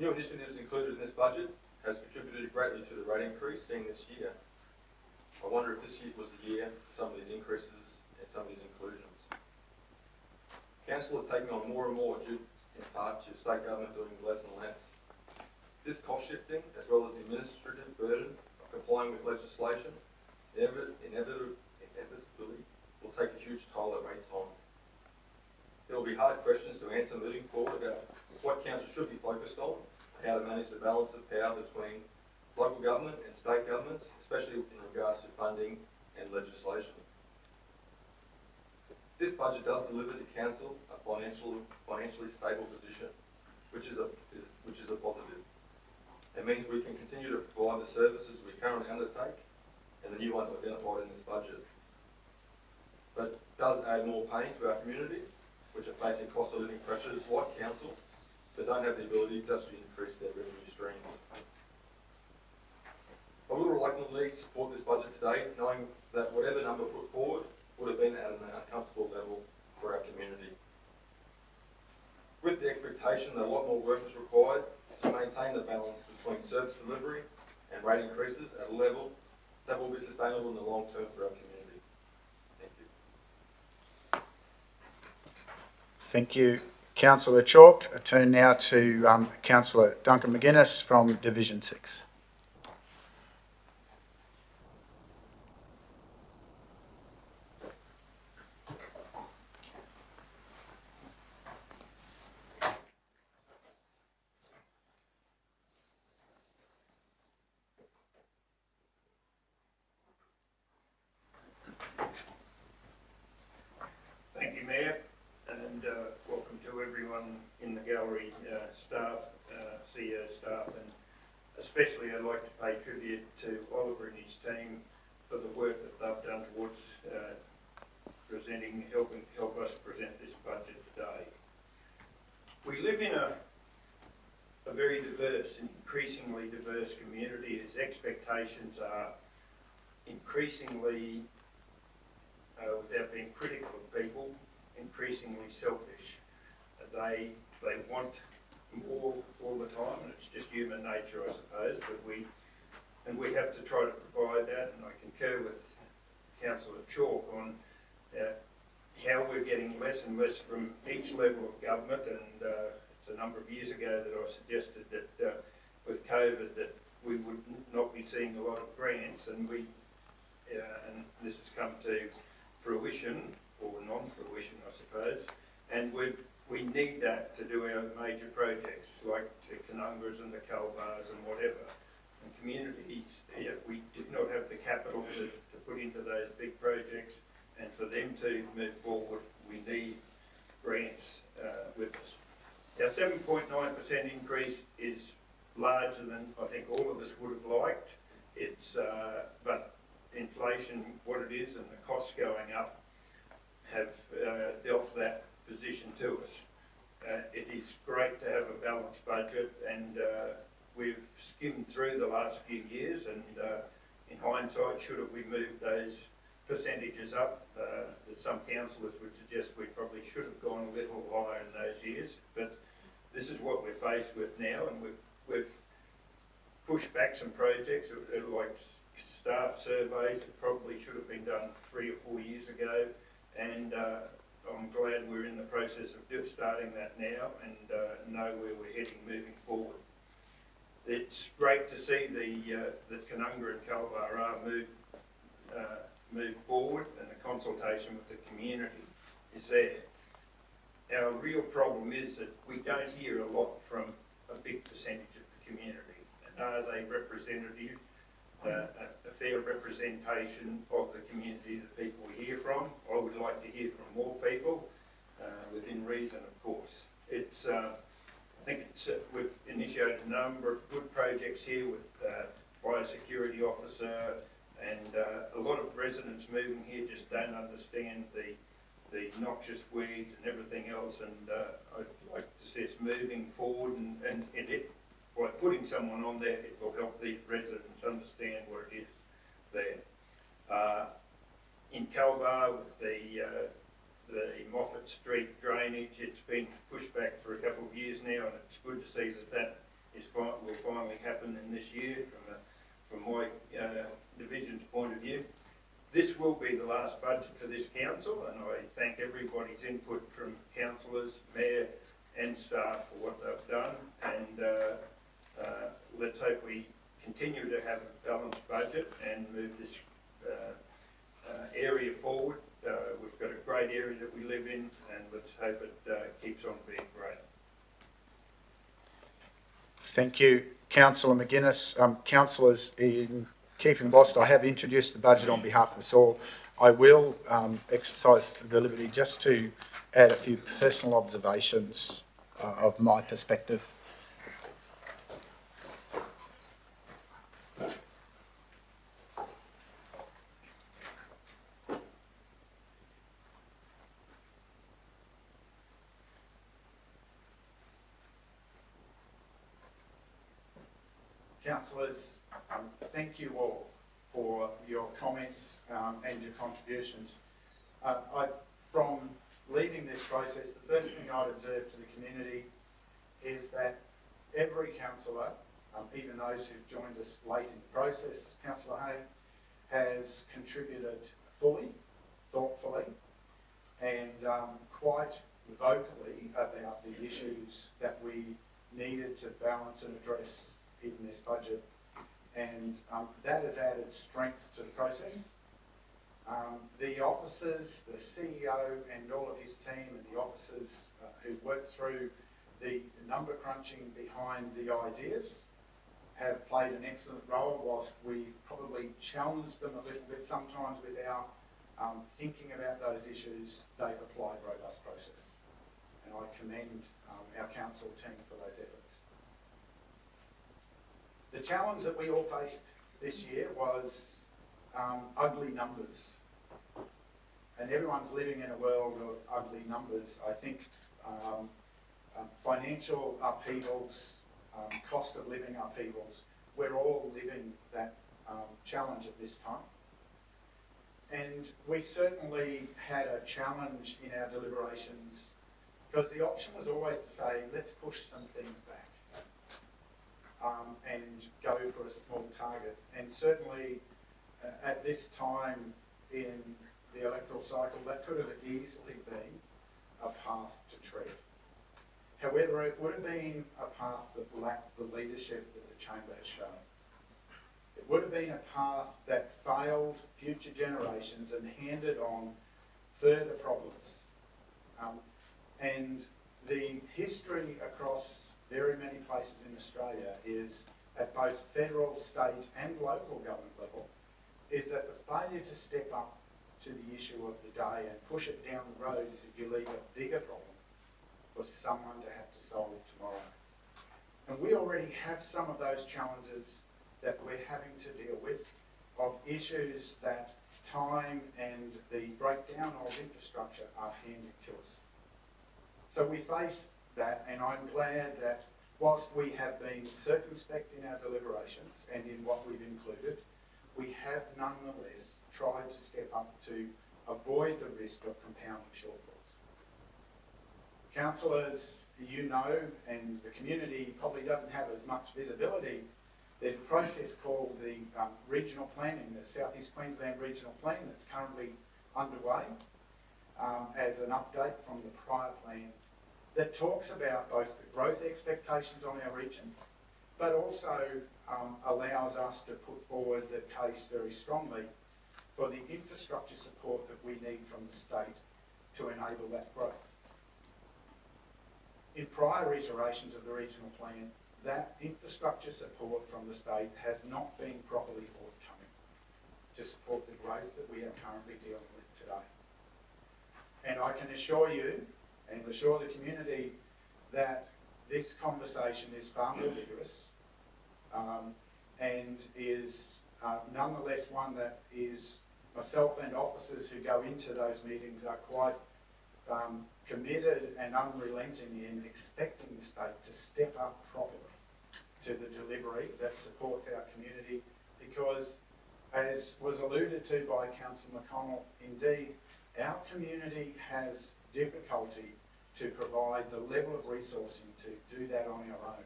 New initiatives included in this budget has contributed greatly to the rate increase seen this year. I wonder if this year was the year for some of these increases and some of these inclusions. Council is taking on more and more due in part to state government doing less and less. This cost shifting, as well as the administrative burden of complying with legislation, inevitably will take a huge toll at rates on. There will be hard questions to answer moving forward about what council should be focused on, how to manage the balance of power between local government and state governments, especially in regards to funding and legislation. This budget does deliver to council a financially stable position, which is a positive. It means we can continue to provide the services we currently undertake and the new ones identified in this budget. But it does add more pain to our community, which are facing cost of living pressures like council, but don't have the ability just to increase their revenue streams. I will reluctantly support this budget today, knowing that whatever number put forward would have been at an uncomfortable level for our community. With the expectation that a lot more work is required to maintain the balance between service delivery and rate increases at a level that will be sustainable in the long term for our community. Thank you. Thank you, Councillor Chalk. I turn now to Councillor Duncan McGuinness from Division 6. Thank you, Mayor, and welcome to everyone in the gallery, staff, CEO staff, and especially I'd like to pay tribute to Oliver and his team for the work that they've done towards help us present this budget today. We live in a very diverse and increasingly diverse community as expectations are increasingly without being critical of people, increasingly selfish. They want more all the time, and it's just human nature, I suppose. But we have to try to provide that, and I concur with Councillor Chalk on how we're getting less and less from each level of government. And it's a number of years ago that I suggested that with COVID that we would not be seeing a lot of grants, and this has come to fruition, or non-fruition, I suppose, and we need that to do our major projects like the Canungas and the coal bars and whatever. And communities, we did not have the capital to put into those big projects, and for them to move forward, we need grants with us. Our 7.9% increase is larger than I think all of us would have liked. But inflation, what it is, and the costs going up have dealt that position to us. It is great to have a balanced budget, and we've skimmed through the last few years, and in hindsight, should have we moved those percentages up, that some councillors would suggest we probably should have gone a little higher in those years, but this is what we're faced with now, and we've pushed back some projects like staff surveys that probably should have been done 3 or 4 years ago, and I'm glad we're in the process of starting that now and know where we're heading moving forward. It's great to see the Canunga and Kalbar move forward, and the consultation with the community is there. Our real problem is that we don't hear a lot from a big percentage of the community. And are they representative, a fair representation of the community that people hear from? I would like to hear from more people, within reason, of course. I think we've initiated a number of good projects here with biosecurity officer, and a lot of residents moving here just don't understand the noxious weeds and everything else, and I'd like to see us moving forward, and by putting someone on there, it will help these residents understand what it is there. In Kalbar, with the Moffat Street drainage, it's been pushed back for a couple of years now, and it's good to see that will finally happen in this year from my division's point of view. This will be the last budget for this council, and I thank everybody's input from councillors, mayor and staff for what they've done, and let's hope we continue to have a balanced budget and move this area forward. We've got a great area that we live in, and let's hope it keeps on being great. Thank you, Councillor McGuinness. Councillors, in keeping whilst I have introduced the budget on behalf of us all, I will exercise the liberty just to add a few personal observations of my perspective. Councillors, thank you all for your comments and your contributions. From leading this process, the first thing I'd observe to the community is that every councillor, even those who've joined us late in the process, Councillor Hay, has contributed fully, thoughtfully, and quite vocally about the issues that we needed to balance and address in this budget, and that has added strength to the process. The officers, the CEO and all of his team, and the officers who worked through the number crunching behind the ideas have played an excellent role. Whilst we've probably challenged them a little bit sometimes with our thinking about those issues, they've applied robust process, and I commend our council team for those efforts. The challenge that we all faced this year was ugly numbers, and everyone's living in a world of ugly numbers. I think financial upheavals, cost of living upheavals, we're all living that challenge at this time. And we certainly had a challenge in our deliberations, because the option was always to say, let's push some things back. And go for a small target. And certainly at this time in the electoral cycle, that could have easily been a path to tread. However, it would have been a path that lacked the leadership that the chamber has shown. It would have been a path that failed future generations and handed on further problems. And the history across very many places in Australia is, at both federal, state and local government level, is that the failure to step up to the issue of the day and push it down the road is that you leave a bigger problem for someone to have to solve tomorrow. And we already have some of those challenges that we're having to deal with, of issues that time and the breakdown of infrastructure are handing to us. So we face that, and I'm glad that whilst we have been circumspect in our deliberations and in what we've included, we have nonetheless tried to step up to avoid the risk of compounding shortfalls. Councillors, you know, and the community probably doesn't have as much visibility, there's a process called the regional planning, the South East Queensland Regional Plan that's currently underway as an update from the prior plan that talks about both the growth expectations on our region, but also allows us to put forward the case very strongly for the infrastructure support that we need from the state to enable that growth. In prior iterations of the regional plan, that infrastructure support from the state has not been properly forthcoming to support the growth that we are currently dealing with today. And I can assure you and assure the community that this conversation is far more vigorous and is nonetheless one that is myself and officers who go into those meetings are quite committed and unrelenting in expecting the state to step up properly to the delivery that supports our community, because as was alluded to by Councillor McConnell, indeed our community has difficulty to provide the level of resourcing to do that on our own.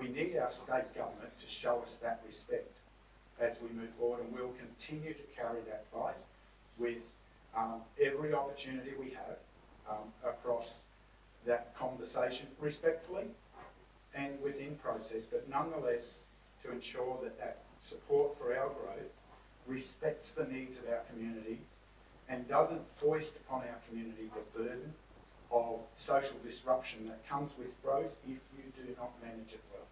We need our state government to show us that respect as we move forward, and we'll continue to carry that fight with every opportunity we have across that conversation respectfully and within process, but nonetheless to ensure that that support for our growth respects the needs of our community and doesn't foist upon our community the burden of social disruption that comes with growth if you do not manage it well.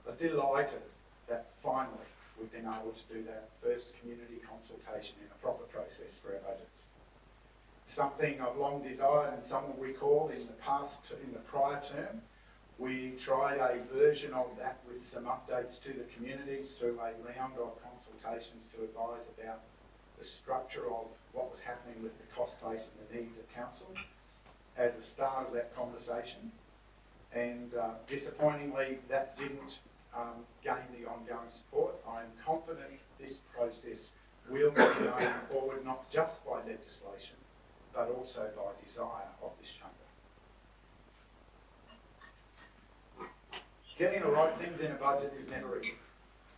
I was delighted that finally we've been able to do that first community consultation in a proper process for our budgets. Something I've long desired, and some will recall in the prior term, we tried a version of that with some updates to the communities through a round of consultations to advise about the structure of what was happening with the cost base and the needs of council as a start of that conversation. And disappointingly, that didn't gain the ongoing support. I'm confident this process will be going forward not just by legislation, but also by desire of this chamber. Getting the right things in a budget is never easy,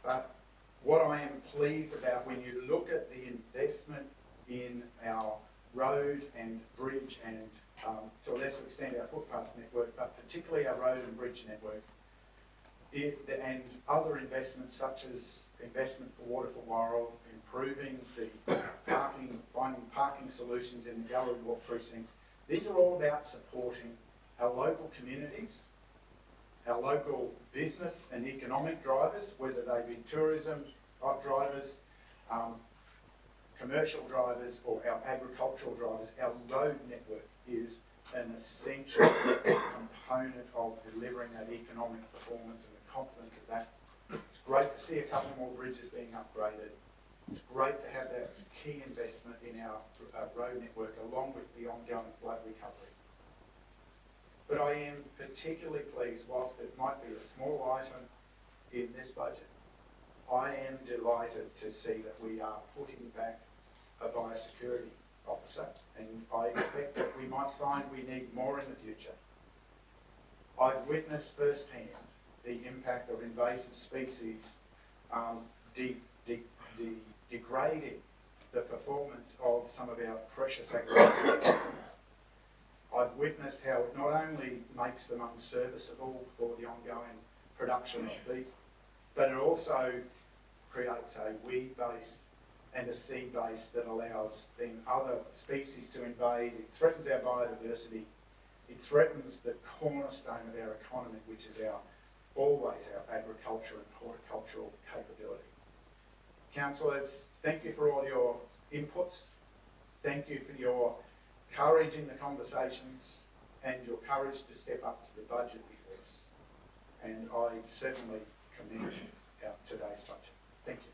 but what I am pleased about when you look at the investment in our road and bridge and to a lesser extent our footpath network, but particularly our road and bridge network, and other investments such as investment for Water for Worrell, improving the parking, finding parking solutions in the Gallery Walk precinct. These are all about supporting our local communities, our local business and economic drivers, whether they be tourism drivers, commercial drivers or our agricultural drivers. Our road network is an essential component of delivering that economic performance and the confidence of that. It's great to see a couple more bridges being upgraded. It's great to have that key investment in our road network along with the ongoing flood recovery. But I am particularly pleased, whilst it might be a small item in this budget, I am delighted to see that we are putting back a biosecurity officer, and I expect that we might find we need more in the future. I've witnessed firsthand the impact of invasive species degrading the performance of some of our precious agricultural assets. I've witnessed how it not only makes them unserviceable for the ongoing production of beef, but it also creates a weed base and a seed base that allows then other species to invade. It threatens our biodiversity. It threatens the cornerstone of our economy, which is always our agriculture and horticultural capability. Councillors, thank you for all your inputs. Thank you for your courage in the conversations and your courage to step up to the budget before us. And I certainly commend today's budget. Thank you.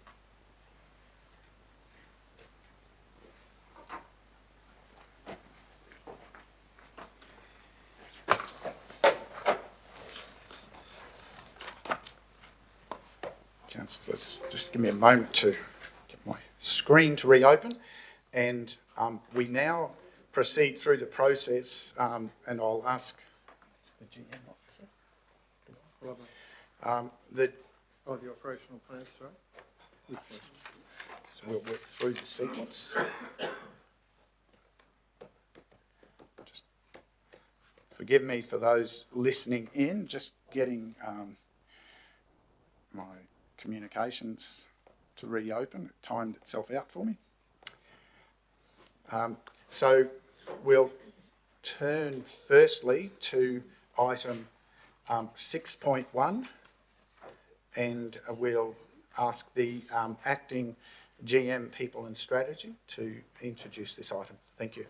Councillors, just give me a moment to get my screen to reopen, and we now proceed through the process, and I'll ask the GM officer. The operational plan, sorry. So we'll work through the sequence. Just forgive me for those listening in, just getting my communications to reopen. It timed itself out for me. So we'll turn firstly to item 6.1, and we'll ask the acting GM People and Strategy to introduce this item. Thank you.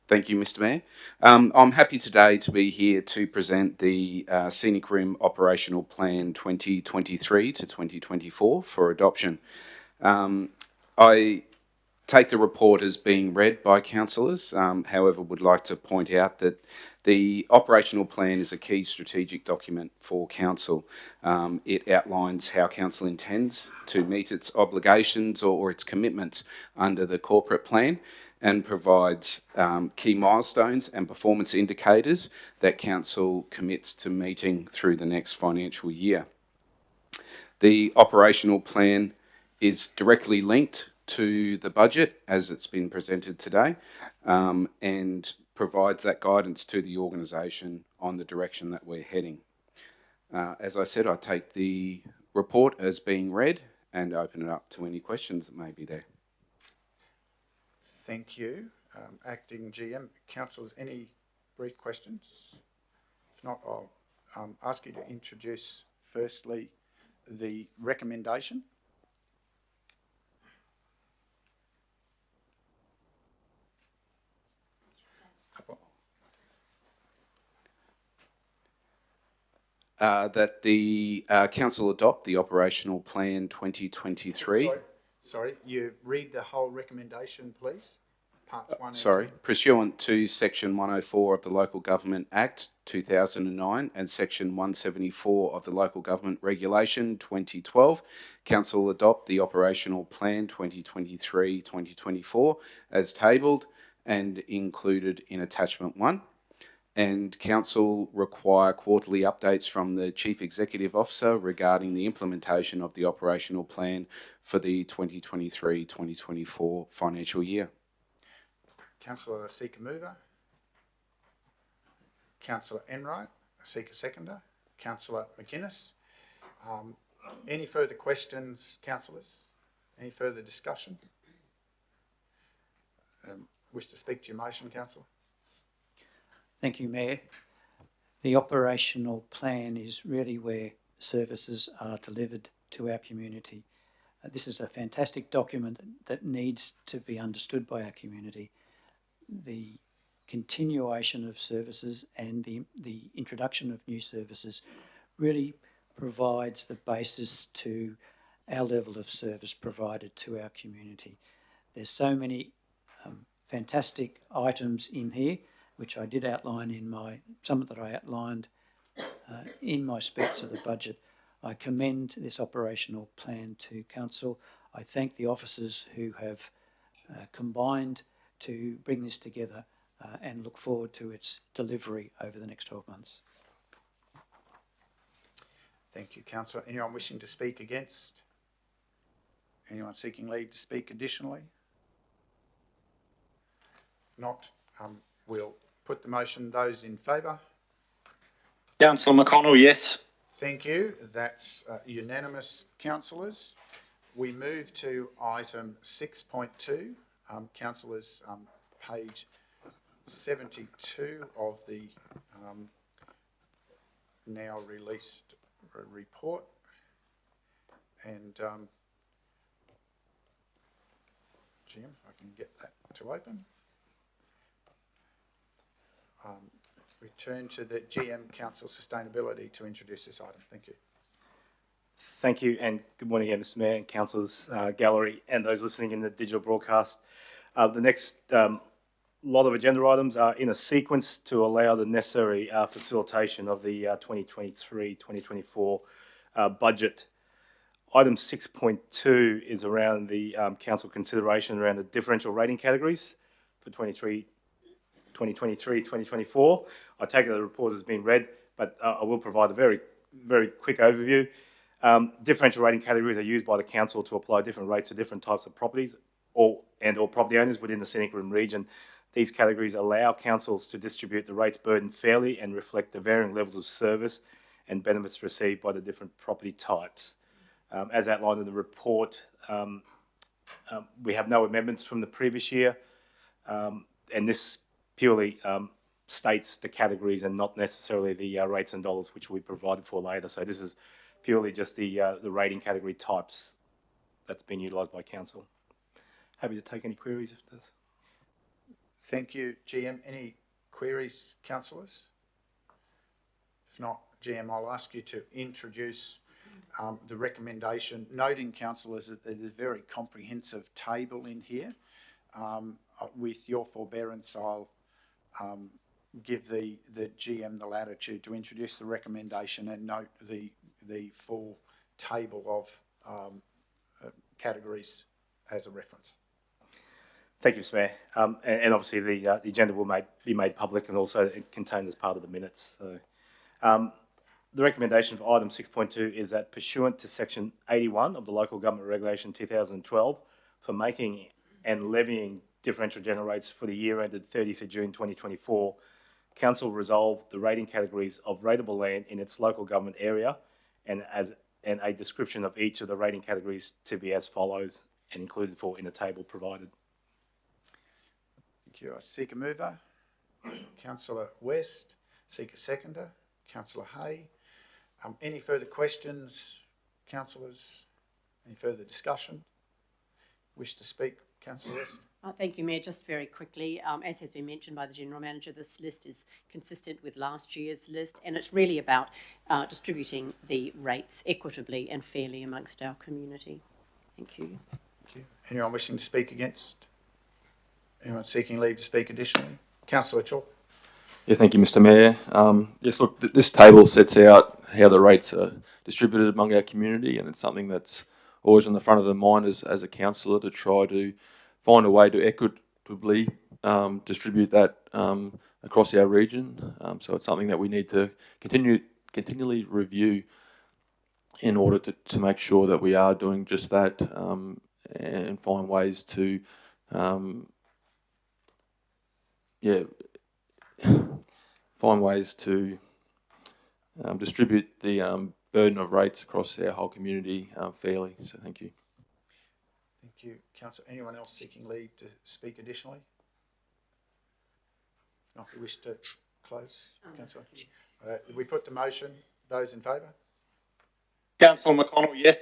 Thank you, Mr. Mayor. I'm happy today to be here to present the Scenic Rim Operational Plan 2023 to 2024 for adoption. I take the report as being read by councillors, however would like to point out that the operational plan is a key strategic document for council. It outlines how council intends to meet its obligations or its commitments under the corporate plan, and provides key milestones and performance indicators that council commits to meeting through the next financial year. The operational plan is directly linked to the budget as it's been presented today, and provides that guidance to the organisation on the direction that we're heading. As I said, I take the report as being read and open it up to any questions that may be there. Thank you. Acting GM, councillors, any brief questions? If not, I'll ask you to introduce firstly the recommendation. That the council adopt the operational plan 2023. Sorry, you read the whole recommendation, please. Parts 1 and 2. Pursuant to Section 104 of the Local Government Act 2009 and Section 174 of the Local Government Regulation 2012, council adopt the operational plan 2023-2024 as tabled and included in attachment 1. And council require quarterly updates from the Chief Executive Officer regarding the implementation of the operational plan for the 2023-2024 financial year. Councillor Seeker-Mover. Councillor Enright, Seeker-Seconder. Councillor McGuinness. Any further questions, councillors? Any further discussion? Wish to speak to your motion, councillor? Thank you, Mayor. The operational plan is really where services are delivered to our community. This is a fantastic document that needs to be understood by our community. The continuation of services and the introduction of new services really provides the basis to our level of service provided to our community. There's so many fantastic items in here, which I did outline in some that I outlined in my specs of the budget. I commend this operational plan to council. I thank the officers who have combined to bring this together and look forward to its delivery over the next 12 months. Thank you, councillor. Anyone wishing to speak against? Anyone seeking leave to speak additionally? If not, we'll put the motion. Those in favour? Councillor McConnell, yes. Thank you. That's unanimous, councillors. We move to item 6.2. Councillors, page 72 of the now released report. And Jim, if I can get that to open. Return to the GM Council Sustainability to introduce this item. Thank you. Thank you, and good morning again, Mr. Mayor and councillors, gallery, and those listening in the digital broadcast. The next lot of agenda items are in a sequence to allow the necessary facilitation of the 2023-2024 budget. Item 6.2 is around the council consideration around the differential rating categories for 2023-2024. I take it the report has been read, but I will provide a very quick overview. Differential rating categories are used by the council to apply different rates to different types of properties or property owners within the Scenic Rim region. These categories allow councils to distribute the rates burden fairly and reflect the varying levels of service and benefits received by the different property types. As outlined in the report, we have no amendments from the previous year, and this purely states the categories and not necessarily the rates and dollars which we provided for later. So this is purely just the rating category types that's been utilised by council. Happy to take any queries if there's. Thank you, GM. Any queries, councillors? If not, GM, I'll ask you to introduce the recommendation, noting, councillors, that there's a very comprehensive table in here. With your forbearance, I'll give the GM the latitude to introduce the recommendation and note the full table of categories as a reference. Thank you, Mr. Mayor. And obviously the agenda will be made public and also contained as part of the minutes. So, the recommendation for item 6.2 is that pursuant to section 81 of the Local Government Regulation 2012 for making and levying differential general rates for the year ended 30th of June 2024, Council resolved the rating categories of rateable land in its local government area and a description of each of the rating categories to be as follows and included for in the table provided. Thank you. I seek a mover. Councillor West. Seek a seconder. Councillor Hay. Any further questions, councillors? Any further discussion? Wish to speak, Councillor West? Thank you, Mayor. Just very quickly, as has been mentioned by the General Manager, this list is consistent with last year's list, and it's really about distributing the rates equitably and fairly amongst our community. Thank you. Thank you. Anyone wishing to speak against? Anyone seeking leave to speak additionally? Councillor Chalk. Yeah, thank you, Mr. Mayor. Yes, look, this table sets out how the rates are distributed among our community, and it's something that's always on the front of the mind as a councillor to try to find a way to equitably distribute that across our region. So it's something that we need to continually review in order to make sure that we are doing just that and find ways to distribute the burden of rates across our whole community fairly. So thank you. Thank you, Councillor. Anyone else seeking leave to speak additionally? Not we wish to close, Councillor. We put the motion. Those in favour? Councillor McConnell, yes.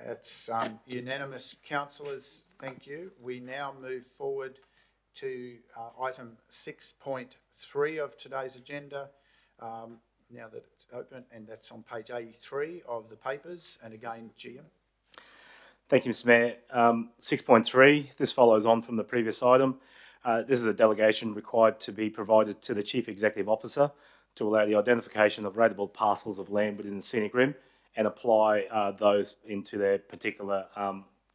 That's unanimous, councillors. Thank you. We now move forward to item 6.3 of today's agenda. Now that it's open, and that's on page 83 of the papers. And again, GM. Thank you, Mr. Mayor. 6.3, this follows on from the previous item. This is a delegation required to be provided to the Chief Executive Officer to allow the identification of rateable parcels of land within the Scenic Rim and apply those into their particular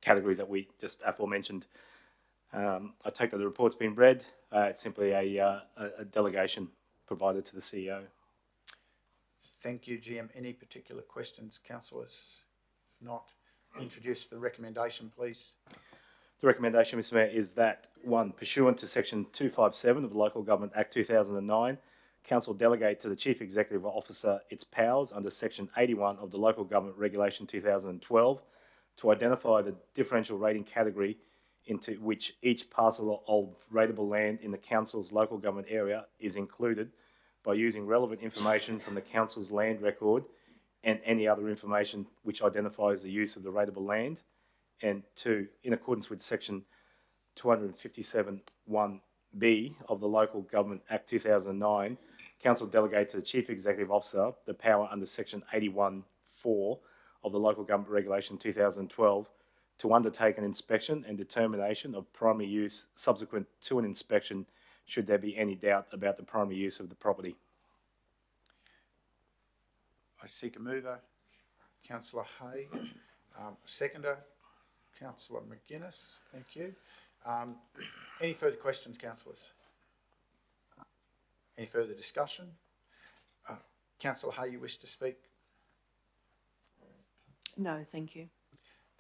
categories that we just aforementioned. I take that the report's been read. It's simply a delegation provided to the CEO. Thank you, GM. Any particular questions, councillors? If not, introduce the recommendation, please. The recommendation, Mr. Mayor, is that 1, pursuant to section 257 of the Local Government Act 2009, Council delegate to the Chief Executive Officer its powers under section 81 of the Local Government Regulation 2012 to identify the differential rating category into which each parcel of rateable land in the Council's local government area is included by using relevant information from the Council's land record and any other information which identifies the use of the rateable land. And 2, in accordance with section 257(1)(b) of the Local Government Act 2009, Council delegate to the Chief Executive Officer the power under section 81(4) of the Local Government Regulation 2012 to undertake an inspection and determination of primary use subsequent to an inspection, should there be any doubt about the primary use of the property. I seek a mover, councillor Hay. Seconder, councillor McGuinness. Thank you. Any further questions, councillors? Any further discussion? Councillor Hay, you wish to speak? No, thank you.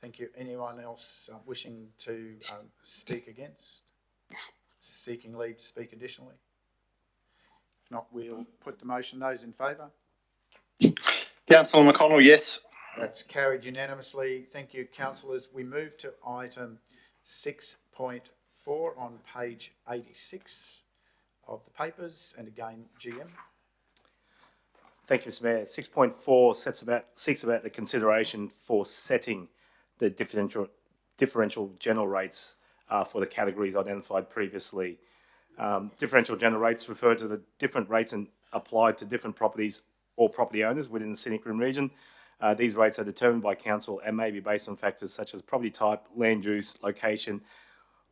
Thank you. Anyone else wishing to speak against? Seeking leave to speak additionally? If not, we'll put the motion. Those in favour? Councillor McConnell, yes. That's carried unanimously. Thank you, councillors. We move to item 6.4 on page 86 of the papers, and again, GM. Thank you, Mr. Mayor. 6.4 seeks about the consideration for setting the differential general rates for the categories identified previously. Differential general rates refer to the different rates applied to different properties or property owners within the Scenic Rim region. These rates are determined by council and may be based on factors such as property type, land use, location,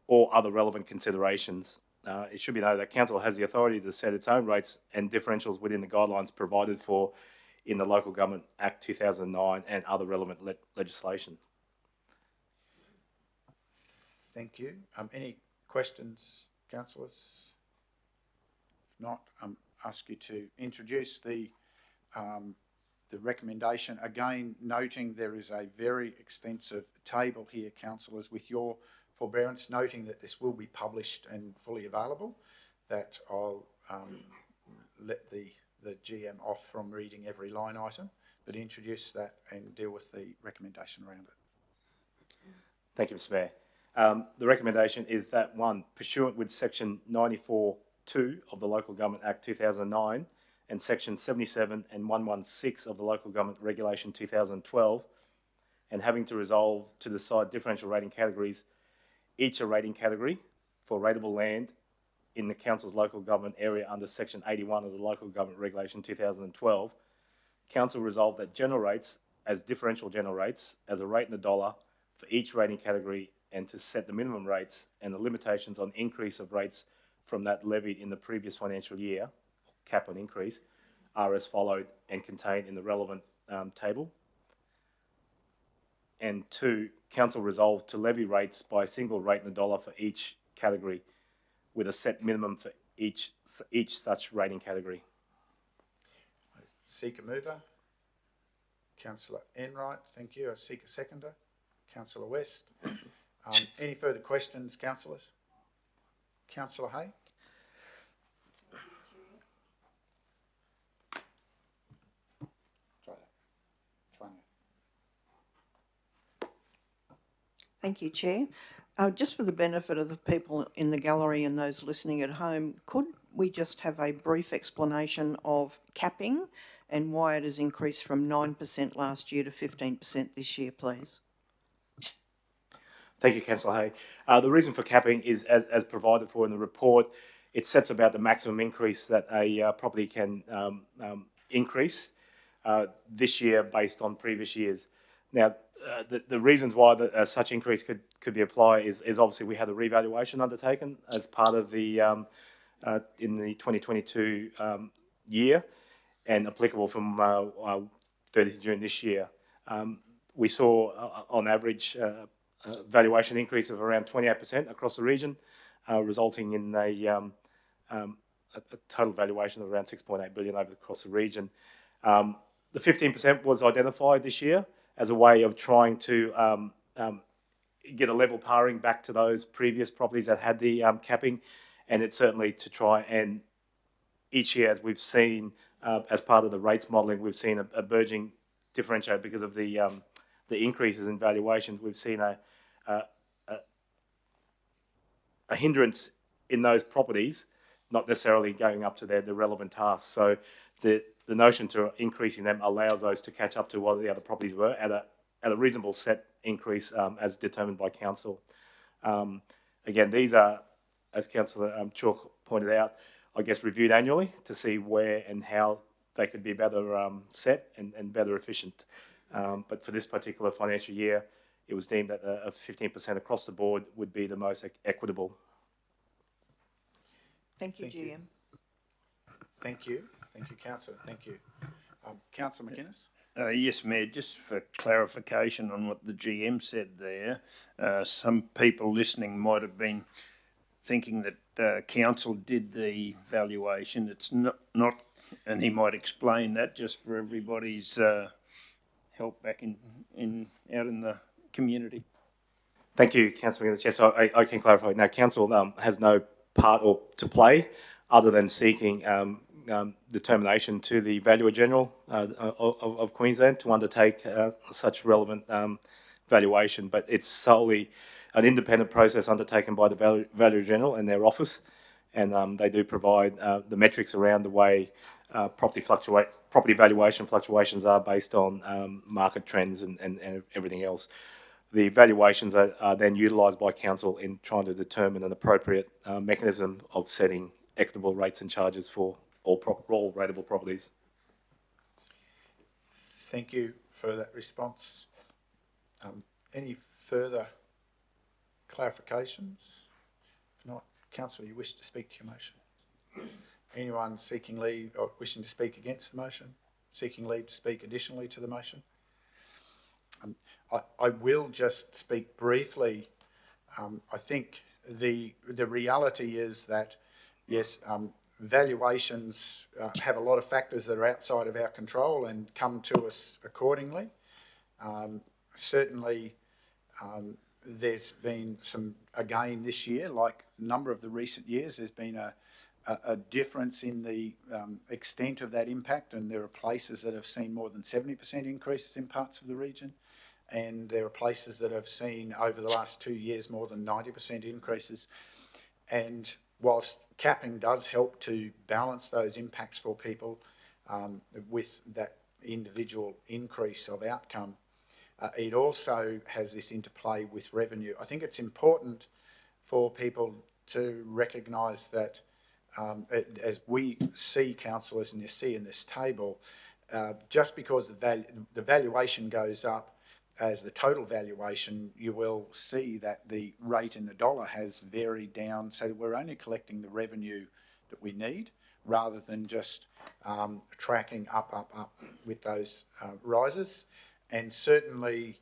or other relevant considerations. It should be noted that council has the authority to set its own rates and differentials within the guidelines provided for in the Local Government Act 2009 and other relevant legislation. Thank you. Any questions, councillors? If not, ask you to introduce the recommendation. Again, noting there is a very extensive table here, councillors, with your forbearance, noting that this will be published and fully available, that I'll let the GM off from reading every line item, but introduce that and deal with the recommendation around it. Thank you, Mr. Mayor. The recommendation is that, 1, pursuant with section 94(2) of the Local Government Act 2009 and section 77 and 116 of the Local Government Regulation 2012, and having to resolve to decide differential rating categories, each a rating category for rateable land in the council's local government area under section 81 of the Local Government Regulation 2012, council resolved that general rates as differential general rates as a rate in a dollar for each rating category, and to set the minimum rates and the limitations on increase of rates from that levied in the previous financial year, cap on increase, are as followed and contained in the relevant table. And 2, council resolved to levy rates by a single rate in a dollar for each category, with a set minimum for each such rating category. I seek a mover. Councillor Enright, thank you. I seek a seconder. Councillor West. Any further questions, councillors? Councillor Hay. Thank you, Chair. Just for the benefit of the people in the gallery and those listening at home, could we just have a brief explanation of capping and why it has increased from 9% last year to 15% this year, please? Thank you, Councillor Hay. The reason for capping is, as provided for in the report, it sets about the maximum increase that a property can increase this year based on previous years. Now, the reasons why such increase could be applied is obviously we had a revaluation undertaken as part of the in the 2022 year, and applicable from 30th June this year. We saw on average valuation increase of around 28% across the region, resulting in a total valuation of around 6.8 billion across the region. The 15% was identified this year as a way of trying to get a level paring back to those previous properties that had the capping, and it's certainly to try and each year, as we've seen as part of the rates modelling, we've seen a burgeoning differentiate because of the increases in valuations. We've seen a hindrance in those properties, not necessarily going up to the relevant tasks. So the notion to increasing them allows those to catch up to what the other properties were at a reasonable set increase as determined by council. Again, these are, as Councillor Chalk pointed out, I guess reviewed annually to see where and how they could be better set and better efficient. But for this particular financial year, it was deemed that a 15% across the board would be the most equitable. Thank you, Thank you. GM. Thank you. Thank you, Councillor. Thank you. Councillor McInnes? Yes, Mayor, just for clarification on what the GM said there, some people listening might have been thinking that council did the valuation. It's not, and he might explain that just for everybody's help back out in the community. Thank you, Councillor. Yes, I can clarify. Now, council has no part or to play other than seeking determination to the Valuer General of Queensland to undertake such relevant valuation, but it's solely an independent process undertaken by the Valuer General and their office, and they do provide the metrics around the way property valuation fluctuations are based on market trends and everything else. The valuations are then utilised by council in trying to determine an appropriate mechanism of setting equitable rates and charges for all rateable properties. Thank you for that response. Any further clarifications? If not, Councillor, you wish to speak to your motion? Anyone seeking leave or wishing to speak against the motion? Seeking leave to speak additionally to the motion? I will just speak briefly. I think the reality is that, yes, valuations have a lot of factors that are outside of our control and come to us accordingly. Certainly, there's been some, again this year, like a number of the recent years, there's been a difference in the extent of that impact, and there are places that have seen more than 70% increases in parts of the region, and there are places that have seen over the last 2 years more than 90% increases. And whilst capping does help to balance those impacts for people with that individual increase of outcome, it also has this interplay with revenue. I think it's important for people to recognise that as we see, councillors, and you see in this table, just because the valuation goes up as the total valuation, you will see that the rate in the dollar has varied down, so we're only collecting the revenue that we need rather than just tracking up with those rises. And certainly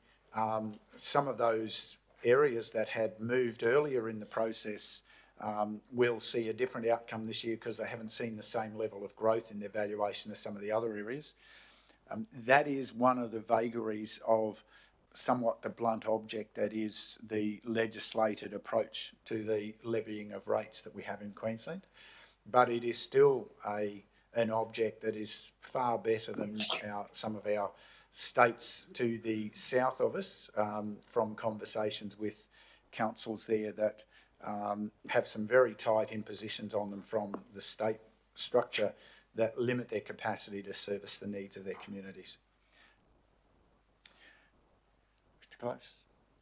some of those areas that had moved earlier in the process will see a different outcome this year because they haven't seen the same level of growth in their valuation as some of the other areas. That is one of the vagaries of somewhat the blunt object that is the legislated approach to the levying of rates that we have in Queensland. But it is still an object that is far better than some of our states to the south of us, from conversations with councils there that have some very tight impositions on them from the state structure that limit their capacity to service the needs of their communities. Mr. Close?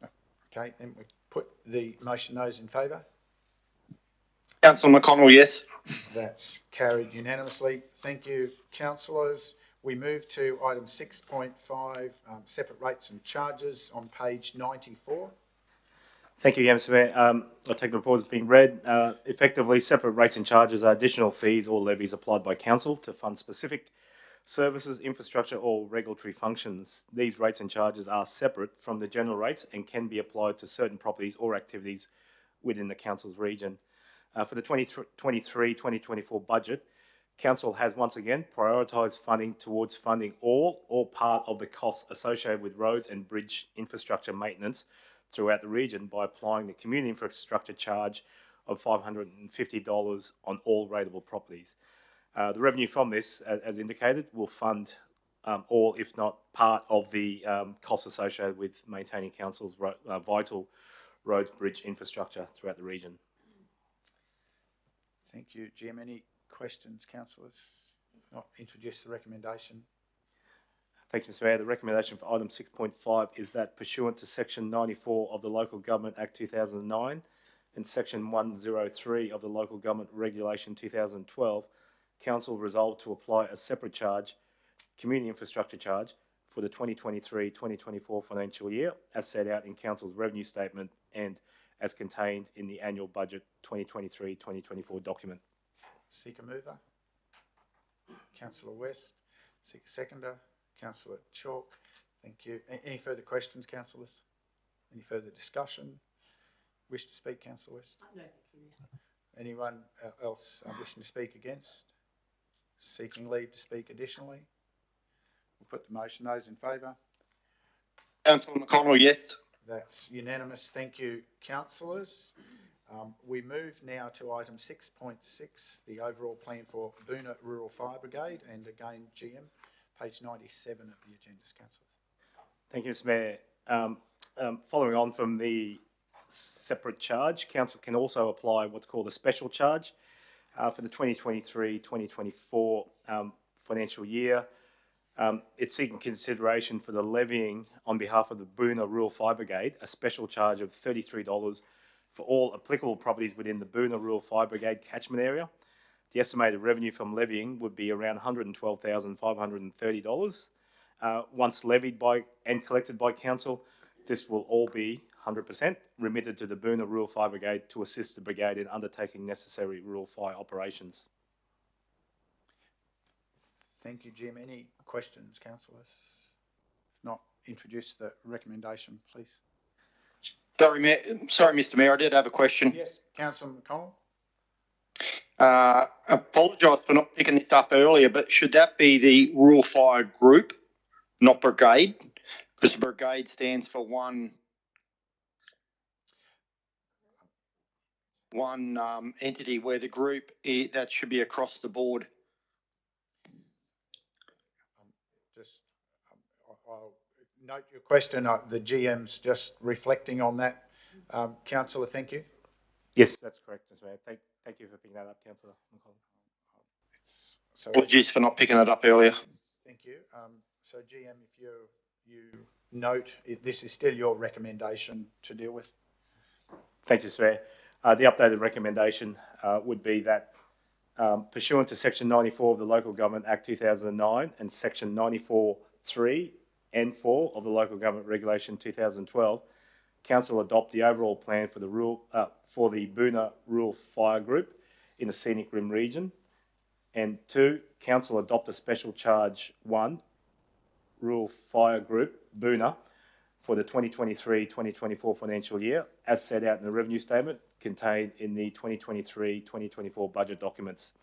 No. Okay, then we put the motion. Those in favour? Councillor McConnell, yes. That's carried unanimously. Thank you, councillors. We move to item 6.5, separate rates and charges on page 94. Thank you, Mr. Mayor. I'll take the report as being read. Effectively, separate rates and charges are additional fees or levies applied by council to fund specific services, infrastructure or regulatory functions. These rates and charges are separate from the general rates and can be applied to certain properties or activities within the council's region. For the 2023-2024 budget, council has once again prioritised funding towards funding all or part of the costs associated with roads and bridge infrastructure maintenance throughout the region by applying the community infrastructure charge of $550 on all rateable properties. The revenue from this, as indicated, will fund all, if not part of the costs associated with maintaining council's vital road bridge infrastructure throughout the region. Thank you, Jim. Any questions, councillors? Not introduce the recommendation. Thank you, Mr. Mayor. The recommendation for item 6.5 is that pursuant to section 94 of the Local Government Act 2009 and section 103 of the Local Government Regulation 2012, council resolved to apply a separate charge, community infrastructure charge, for the 2023-2024 financial year, as set out in Council's revenue statement and as contained in the annual budget 2023-2024 document. Seeker mover. Councillor West. Seeker seconder. Councillor Chalk. Thank you. Any further questions, councillors? Any further discussion? Wish to speak, Councillor West? No, thank you, Mayor. Anyone else wishing to speak against? Seeking leave to speak additionally? We'll put the motion. Those in favour? Councillor McConnell, yes. That's unanimous. Thank you, councillors. We move now to item 6.6, the overall plan for Boona Rural Fire Brigade, and again, GM, page 97 of the agendas, councillors. Thank you, Mr. Mayor. Following on from the separate charge, Council can also apply what's called a special charge for the 2023-2024 financial year. It's seeking consideration for the levying on behalf of the Boona Rural Fire Brigade a special charge of $33 for all applicable properties within the Boona Rural Fire Brigade catchment area. The estimated revenue from levying would be around $112,530. Once levied by and collected by Council, this will all be 100% remitted to the Boona Rural Fire Brigade to assist the brigade in undertaking necessary rural fire operations. Thank you, Jim. Any questions, councillors? If not, introduce the recommendation, please. Sorry, Mr. Mayor, I did have a question. Yes, Councillor McConnell. Apologise for not picking this up earlier, but should that be the Rural Fire Group, not Brigade? Because Brigade stands for one entity, where the group that should be across the board. I'll note your question. The GM's just reflecting on that. Councillor, thank you. Yes, that's correct, Mr. Mayor. Thank you for picking that up, Councillor McConnell. Apologies for not picking it up earlier. Thank you. So, GM, if you note, this is still your recommendation to deal with. Thank you, Mr. Mayor. The updated recommendation would be that pursuant to Section 94 of the Local Government Act 2009 and Section 94(3) and 4 of the Local Government Regulation 2012, Council adopt the overall plan for the Boona Rural Fire Group in the Scenic Rim region, and 2, Council adopt a special charge 1 Rural Fire Group Boona for the 2023-2024 financial year, as set out in the revenue statement contained in the 2023-2024 budget documents.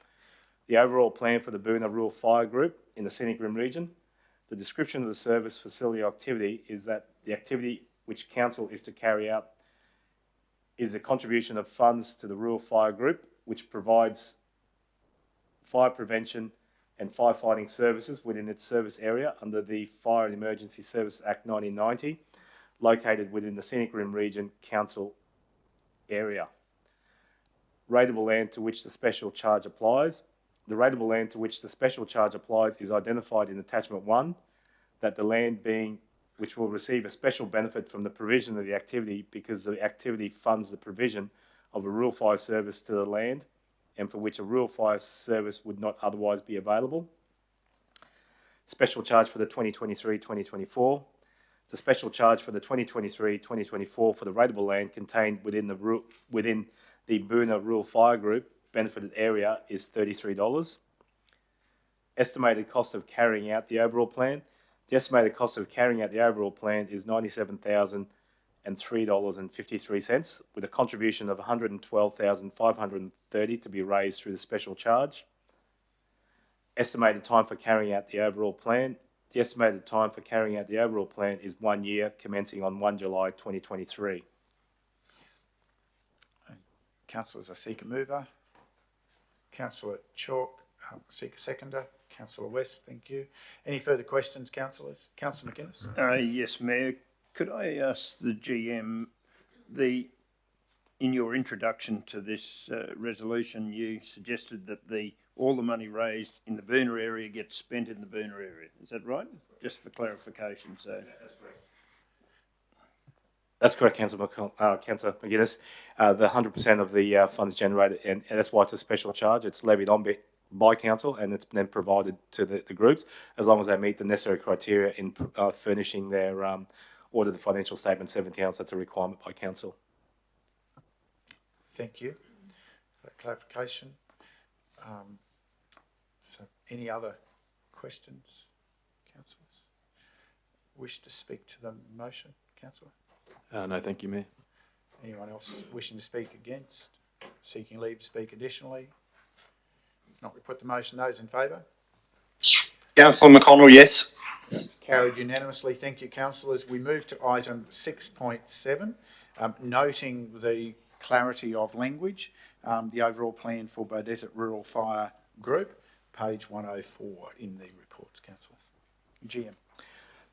The overall plan for the Boona Rural Fire Group in the Scenic Rim region. The description of the service facility activity is that the activity which Council is to carry out is a contribution of funds to the Rural Fire Group, which provides fire prevention and firefighting services within its service area under the Fire and Emergency Services Act 1990, located within the Scenic Rim Region Council area. Rateable land to which the special charge applies. The rateable land to which the special charge applies is identified in Attachment 1, that the land being which will receive a special benefit from the provision of the activity because the activity funds the provision of a rural fire service to the land and for which a rural fire service would not otherwise be available. Special charge for the 2023-2024. The special charge for the 2023-2024 for the rateable land contained within the Boona Rural Fire Group benefited area is $33. Estimated cost of carrying out the overall plan. The estimated cost of carrying out the overall plan is $97,003.53, with a contribution of $112,530 to be raised through the special charge. Estimated time for carrying out the overall plan. The estimated time for carrying out the overall plan is 1 year, commencing on 1 July 2023. Councillors, I seek a mover. Councillor Chalk, seek a seconder. Councillor West, thank you. Any further questions, councillors? Councillor McInnes. Yes, Mayor. Could I ask the GM, in your introduction to this resolution, you suggested that all the money raised in the Boona area gets spent in the Boona area. Is that right? Just for clarification. So. Yeah, that's correct. That's correct, Councillor McGuinness. The 100% of the funds generated, and that's why it's a special charge. It's levied on by council, and it's then provided to the groups as long as they meet the necessary criteria in furnishing their audited financial statements. Everything else that's a requirement by council. Thank you for that clarification. So any other questions, councillors? Wish to speak to the motion, councillor? No, thank you, Mayor. Anyone else wishing to speak against? Seeking leave to speak additionally? If not, we put the motion. Those in favour? Councillor McConnell, yes. That's carried unanimously. Thank you, councillors. We move to item 6.7, noting the clarity of language, the overall plan for Beaudesert Rural Fire Group, page 104 in the reports, councillors. GM.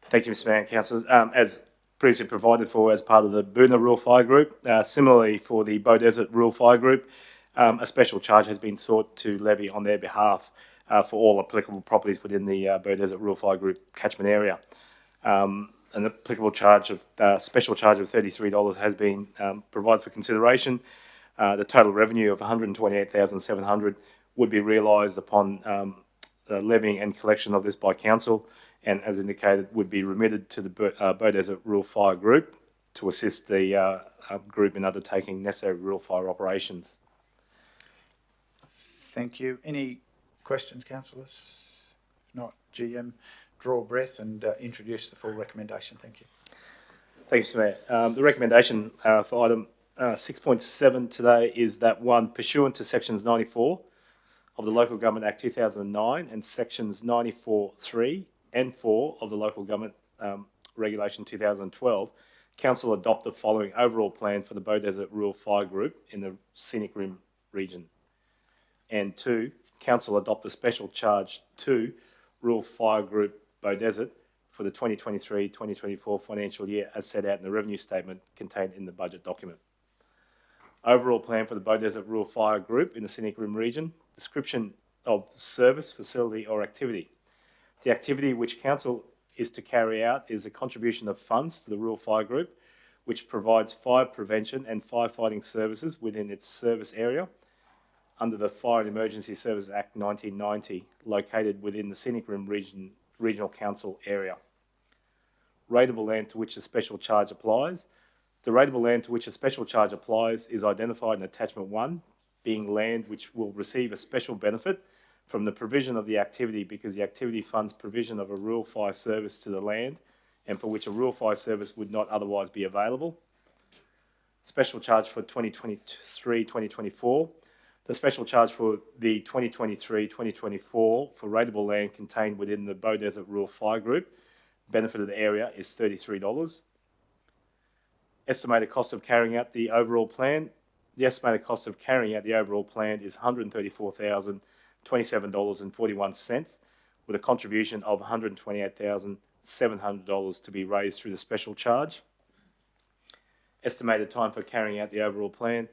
Thank you, Mr. Mayor and councillors. As previously provided for as part of the Boona Rural Fire Group, similarly for the Beaudesert Rural Fire Group, a special charge has been sought to levy on their behalf for all applicable properties within the Beaudesert Rural Fire Group catchment area. An applicable charge of special charge of $33 has been provided for consideration. The total revenue of $128,700 would be realised upon levying and collection of this by council, and as indicated, would be remitted to the Beaudesert Rural Fire Group to assist the group in undertaking necessary rural fire operations. Thank you. Any questions, councillors? If not, GM, draw a breath and introduce the full recommendation. Thank you. Thank you, Mr. Mayor. The recommendation for item 6.7 today is that one, pursuant to sections 94 of the Local Government Act 2009 and sections 94(3) and 4 of the Local Government Regulation 2012, Council adopt the following overall plan for the Beaudesert Rural Fire Group in the Scenic Rim region. And 2, Council adopt a special charge to Rural Fire Group Beaudesert for the 2023-2024 financial year as set out in the revenue statement contained in the budget document. Overall plan for the Beaudesert Rural Fire Group in the Scenic Rim region. Description of service, facility or activity. The activity which Council is to carry out is a contribution of funds to the Rural Fire Group, which provides fire prevention and firefighting services within its service area under the Fire and Emergency Services Act 1990, located within the Scenic Rim Regional Council area. Rateable land to which a special charge applies. The rateable land to which a special charge applies is identified in Attachment 1, being land which will receive a special benefit from the provision of the activity because the activity funds provision of a rural fire service to the land and for which a rural fire service would not otherwise be available. Special charge for 2023-2024. The special charge for the 2023-2024 for rateable land contained within the Beaudesert Rural Fire Group benefited area is $33. Estimated cost of carrying out the overall plan. The estimated cost of carrying out the overall plan is $134,027.41, with a contribution of $128,700 to be raised through the special charge. Estimated time for carrying out the overall plan.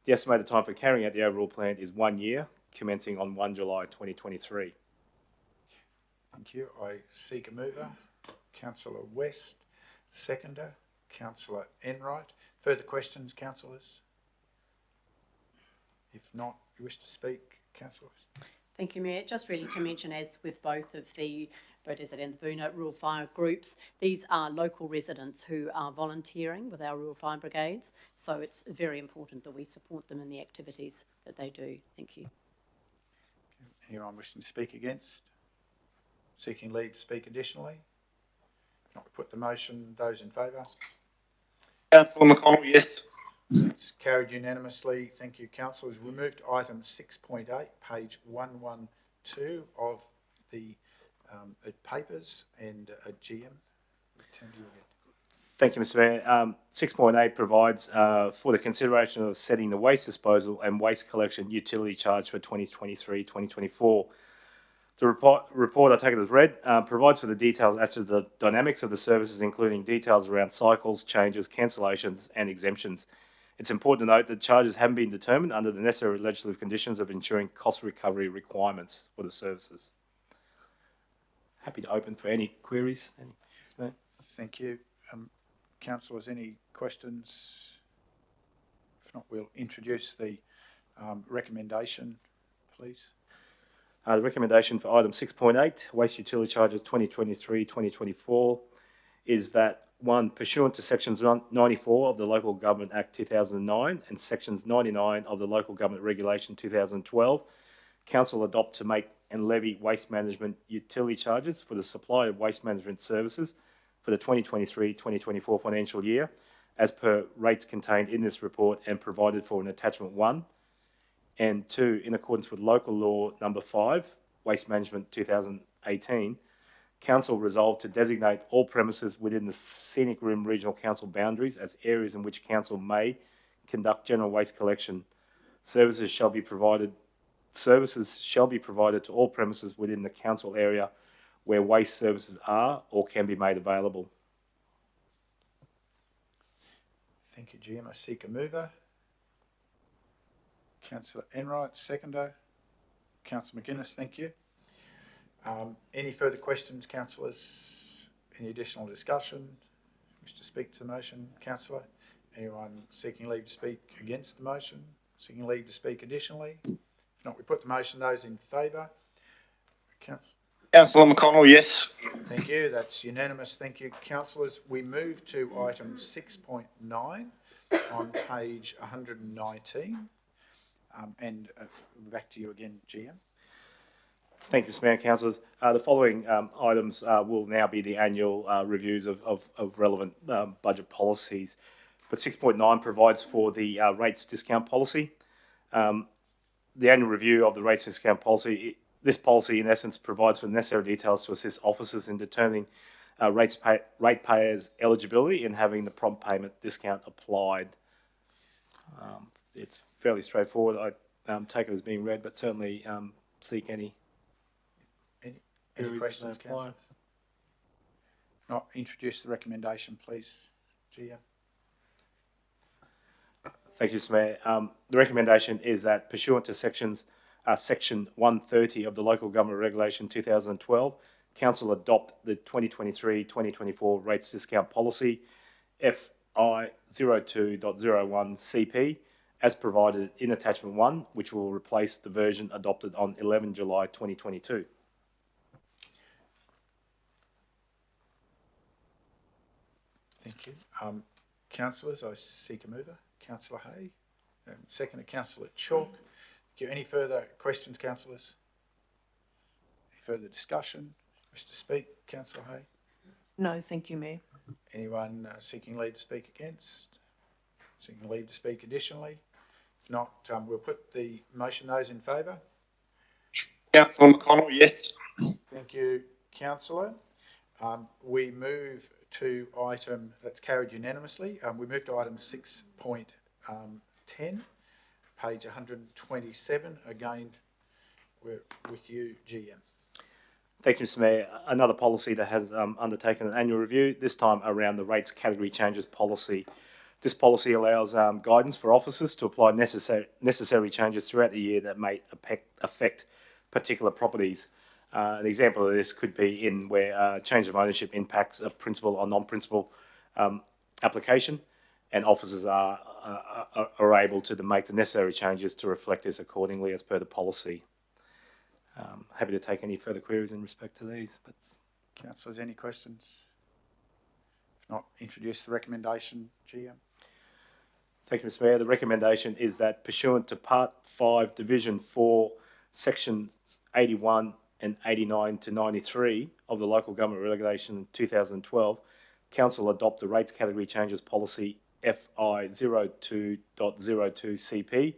The estimated time for carrying out the overall plan is 1 year, commencing on 1 July 2023. Thank you. I seek a mover. Councillor West, seconder. Councillor Enright. Further questions, councillors? If not, you wish to speak, councillors? Thank you, Mayor. Just really to mention, as with both of the Beaudesert and the Boona Rural Fire Groups, these are local residents who are volunteering with our Rural Fire Brigades, so it's very important that we support them in the activities that they do. Thank you. Anyone wishing to speak against? Seeking leave to speak additionally? If not, we put the motion. Those in favour? Councillor McConnell, yes. It's carried unanimously. Thank you, councillors. We move to item 6.8, page 112 of the papers, and GM. Return to you again. Thank you, Mr. Mayor. 6.8 provides for the consideration of setting the waste disposal and waste collection utility charge for 2023-2024. The report I take it as read, provides for the details as to the dynamics of the services, including details around cycles, changes, cancellations and exemptions. It's important to note that charges haven't been determined under the necessary legislative conditions of ensuring cost recovery requirements for the services. Happy to open for any queries. Thank you. Councillors, any questions? If not, we'll introduce the recommendation, please. The recommendation for item 6.8, waste utility charges 2023-2024, is that 1, pursuant to sections 94 of the Local Government Act 2009 and sections 99 of the Local Government Regulation 2012, Council adopt to make and levy waste management utility charges for the supply of waste management services for the 2023-2024 financial year, as per rates contained in this report and provided for in attachment 1. And 2, in accordance with local law number 5, Waste Management 2018, Council resolved to designate all premises within the Scenic Rim Regional Council boundaries as areas in which Council may conduct general waste collection. Services shall be provided to all premises within the Council area where waste services are or can be made available. Thank you, GM. I seek a mover. Councillor Enright, seconder. Councillor McGuinness, thank you. Any further questions, councillors? Any additional discussion? Wish to speak to the motion, councillor? Anyone seeking leave to speak against the motion? Seeking leave to speak additionally? If not, we put the motion. Those in favour? Councillor McConnell, yes. Thank you. That's unanimous. Thank you, councillors. We move to item 6.9 on page 119. And back to you again, GM. Thank you, Mr. Mayor and councillors. The following items will now be the annual reviews of relevant budget policies. But 6.9 provides for the rates discount policy. The annual review of the rates discount policy, this policy in essence provides for the necessary details to assist officers in determining ratepayers' eligibility and having the prompt payment discount applied. It's fairly straightforward. I take it as being read, but certainly seek any questions, councillors? If not, introduce the recommendation, please, GM. Thank you, Mr. Mayor. The recommendation is that pursuant to section 130 of the Local Government Regulation 2012, Council adopt the 2023-2024 rates discount policy FI 02.01 CP as provided in attachment 1, which will replace the version adopted on 11 July 2022. Thank you. Councillors, I seek a mover. Councillor Hay. Second, Councillor Chalk. Thank you. Any further questions, councillors? Any further discussion? Wish to speak, Councillor Hay? No, thank you, Mayor. Anyone seeking leave to speak against? Seeking leave to speak additionally? If not, we'll put the motion. Those in favour? Councillor McConnell, yes. Thank you, councillor. We move to item, that's carried unanimously. We move to item 6.10, page 127. Again, we're with you, GM. Thank you, Mr. Mayor. Another policy that has undertaken an annual review, this time around the rates category changes policy. This policy allows guidance for officers to apply necessary changes throughout the year that may affect particular properties. An example of this could be in where change of ownership impacts a principal or non-principal application, and officers are able to make the necessary changes to reflect this accordingly as per the policy. Happy to take any further queries in respect to these. But councillors, any questions? If not, introduce the recommendation, GM. Thank you, Mr. Mayor. The recommendation is that pursuant to Part 5, Division 4, Sections 81 and 89 to 93 of the Local Government Regulation 2012, Council adopt the rates category changes policy FI 02.02 CP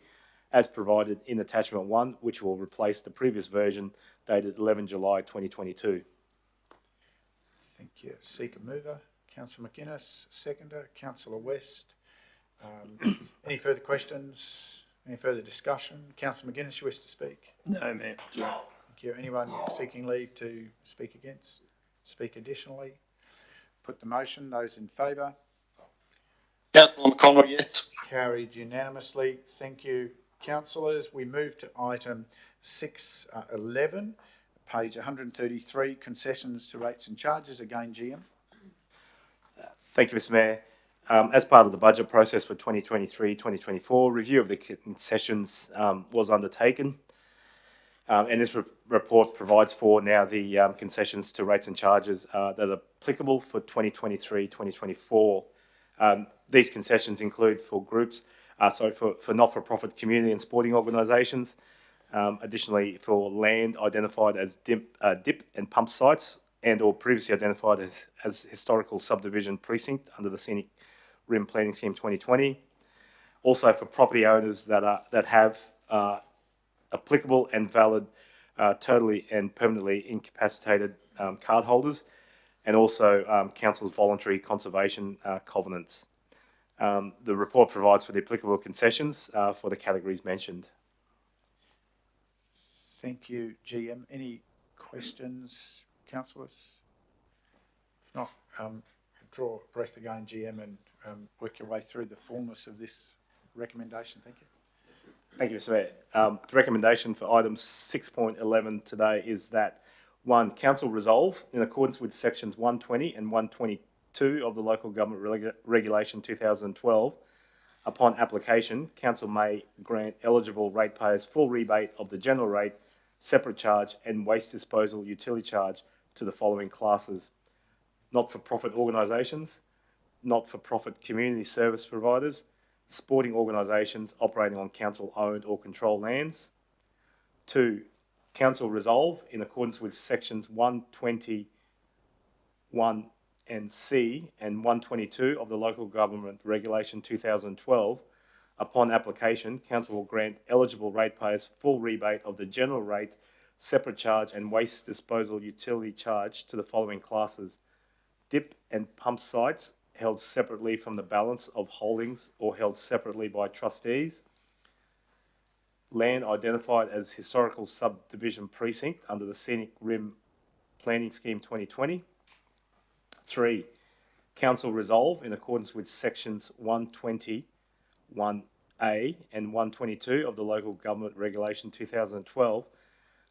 as provided in attachment 1, which will replace the previous version dated 11 July 2022. Thank you. Seek a mover. Councillor McGuinness, seconder. Councillor West. Any further questions? Any further discussion? Councillor McGuinness, you wish to speak? No, Mayor. Thank you. Anyone seeking leave to speak against? Speak additionally? Put the motion. Those in favour? Councillor McConnell, yes. Carried unanimously. Thank you, councillors. We move to item 6.11, page 133, concessions to rates and charges. Again, GM. Thank you, Mr. Mayor. As part of the budget process for 2023-2024, review of the concessions was undertaken. And this report provides for now the concessions to rates and charges that are applicable for 2023-2024. These concessions include for groups, for not-for-profit community and sporting organisations, additionally for land identified as dip and pump sites and or previously identified as historical subdivision precinct under the Scenic Rim Planning Scheme 2020. Also for property owners that have applicable and valid totally and permanently incapacitated card holders, and also council's voluntary conservation covenants. The report provides for the applicable concessions for the categories mentioned. Thank you, GM. Any questions, councillors? If not, draw a breath again, GM, and work your way through the fullness of this recommendation. Thank you. Thank you, Mr. Mayor. The recommendation for item 6.11 today is that 1. Council resolve, in accordance with sections 120 and 122 of the Local Government Regulation 2012, upon application, Council may grant eligible ratepayers full rebate of the general rate, separate charge and waste disposal utility charge to the following classes: not-for-profit organisations, not-for-profit community service providers, sporting organisations operating on council-owned or controlled lands. 2. Council resolve, in accordance with sections 121 and C and 122 of the Local Government Regulation 2012, upon application, Council will grant eligible ratepayers full rebate of the general rate, separate charge and waste disposal utility charge to the following classes: dip and pump sites held separately from the balance of holdings or held separately by trustees, land identified as historical subdivision precinct under the Scenic Rim Planning Scheme 2020. 3. Council resolve, in accordance with sections 120, 1A and 122 of the Local Government Regulation 2012,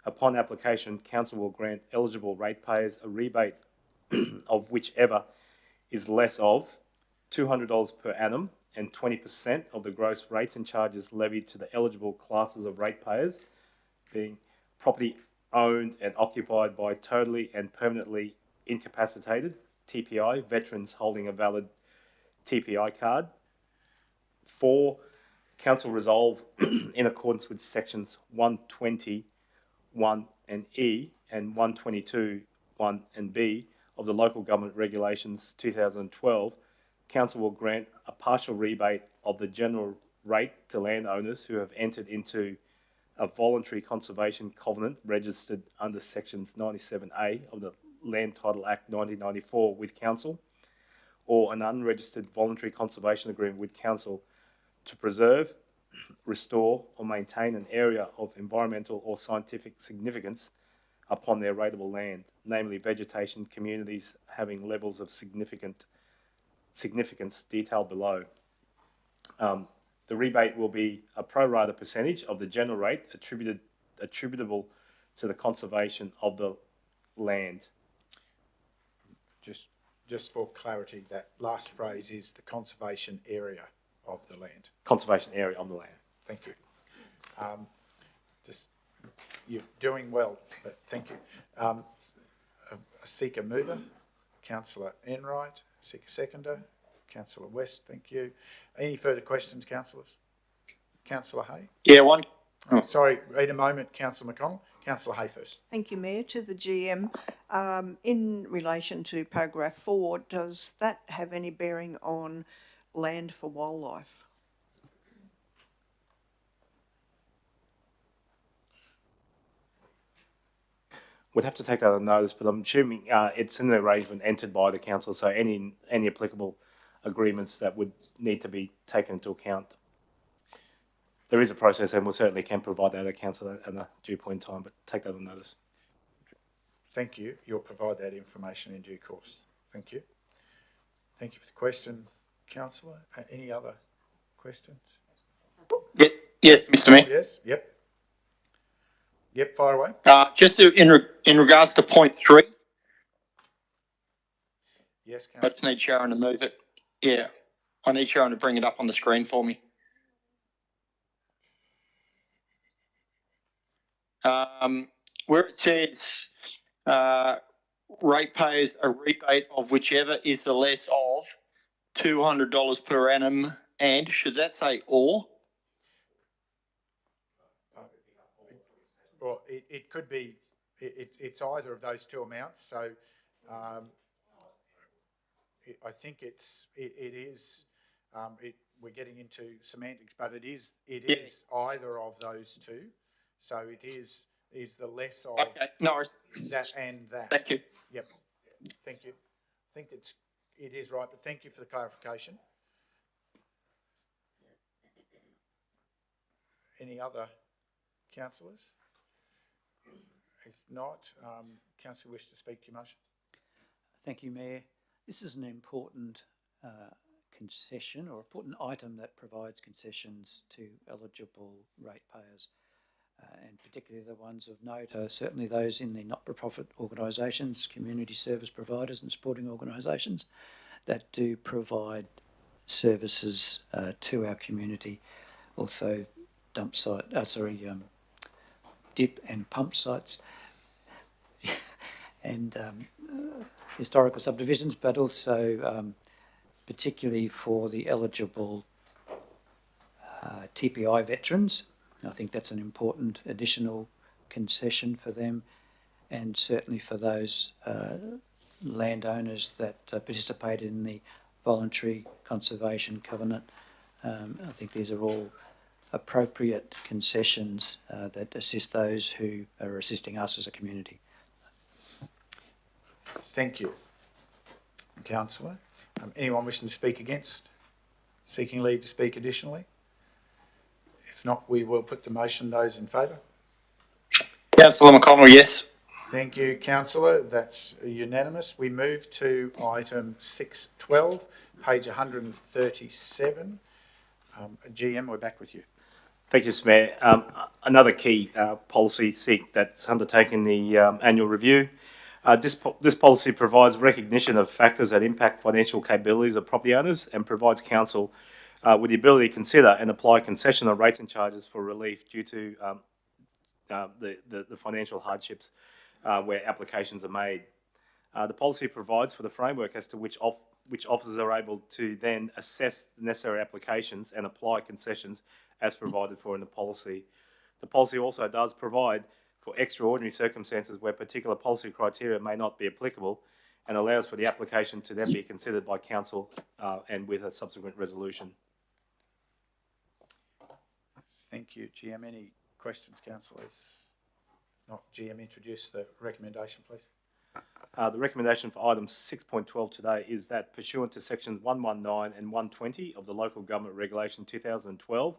upon application, Council will grant eligible ratepayers a rebate of whichever is less of $200 per annum and 20% of the gross rates and charges levied to the eligible classes of ratepayers, being property owned and occupied by totally and permanently incapacitated TPI veterans holding a valid TPI card. 4. Council resolve, in accordance with sections 120, 1 and E and 122, 1 and B of the Local Government Regulations 2012, Council will grant a partial rebate of the general rate to landowners who have entered into a voluntary conservation covenant registered under sections 97A of the Land Title Act 1994 with Council, or an unregistered voluntary conservation agreement with Council to preserve, restore or maintain an area of environmental or scientific significance upon their rateable land, namely vegetation communities having levels of significance detailed below. The rebate will be a pro rata percentage of the general rate attributable to the conservation of the land. Just for clarity, that last phrase is the conservation area of the land. Conservation area of the land. Thank you. You're doing well, but thank you. A seeker mover, Councillor Enright. Seeker seconder, Councillor West. Thank you. Any further questions, councillors? Councillor Hay? Yeah, one. Oh, sorry, wait a moment, Councillor McConnell. Councillor Hay first. Thank you, Mayor. To the GM, in relation to paragraph 4, does that have any bearing on land for wildlife? We'd have to take that on notice, but I'm assuming it's an arrangement entered by the council, so any applicable agreements that would need to be taken into account. There is a process, and we certainly can provide that to council at a due point in time, but take that on notice. Thank you. You'll provide that information in due course. Thank you. Thank you for the question, councillor. Any other questions? Yes, Mr. Mayor. Yes. Yep. Yep. Fire away. Just in regards to point 3. Yes, I just need Sharon to move it. Yeah, I need Sharon to bring it up on the screen for me. where it says ratepayers a rebate of whichever is the less of $200 per annum, and should that say or? Well, it could be, it's either of those two amounts, so I think it is, we're getting into semantics, but it is either of those two, so it is the less of No worries. that and that. Thank you. Yep, thank you. I think it is right, but thank you for the clarification. Any other councillors? If not, councillor wish to speak to your motion. Thank you, Mayor. This is an important concession or important item that provides concessions to eligible ratepayers, and particularly the ones of note are certainly those in the not-for-profit organisations, community service providers and supporting organisations that do provide services to our community. Also dip and pump sites and historical subdivisions, but also particularly for the eligible TPI veterans. I think that's an important additional concession for them, and certainly for those landowners that participate in the voluntary conservation covenant. I think these are all appropriate concessions that assist those who are assisting us as a community. Thank you, councillor. Anyone wishing to speak against? Seeking leave to speak additionally? If not, we will put the motion. Those in favour? Councillor McConnell, yes. Thank you, councillor. That's unanimous. We move to item 612, page 137. GM, we're back with you. Thank you, Mr. Mayor. Another key policy seek that's undertaking the annual review. This policy provides recognition of factors that impact financial capabilities of property owners and provides council with the ability to consider and apply concessional rates and charges for relief due to the financial hardships where applications are made. The policy provides for the framework as to which officers are able to then assess the necessary applications and apply concessions as provided for in the policy. The policy also does provide for extraordinary circumstances where particular policy criteria may not be applicable, and allows for the application to then be considered by council and with a subsequent resolution. Thank you, GM. Any questions, councillors? Not GM, introduce the recommendation, please. The recommendation for item 6.12 today is that pursuant to sections 119 and 120 of the Local Government Regulation 2012,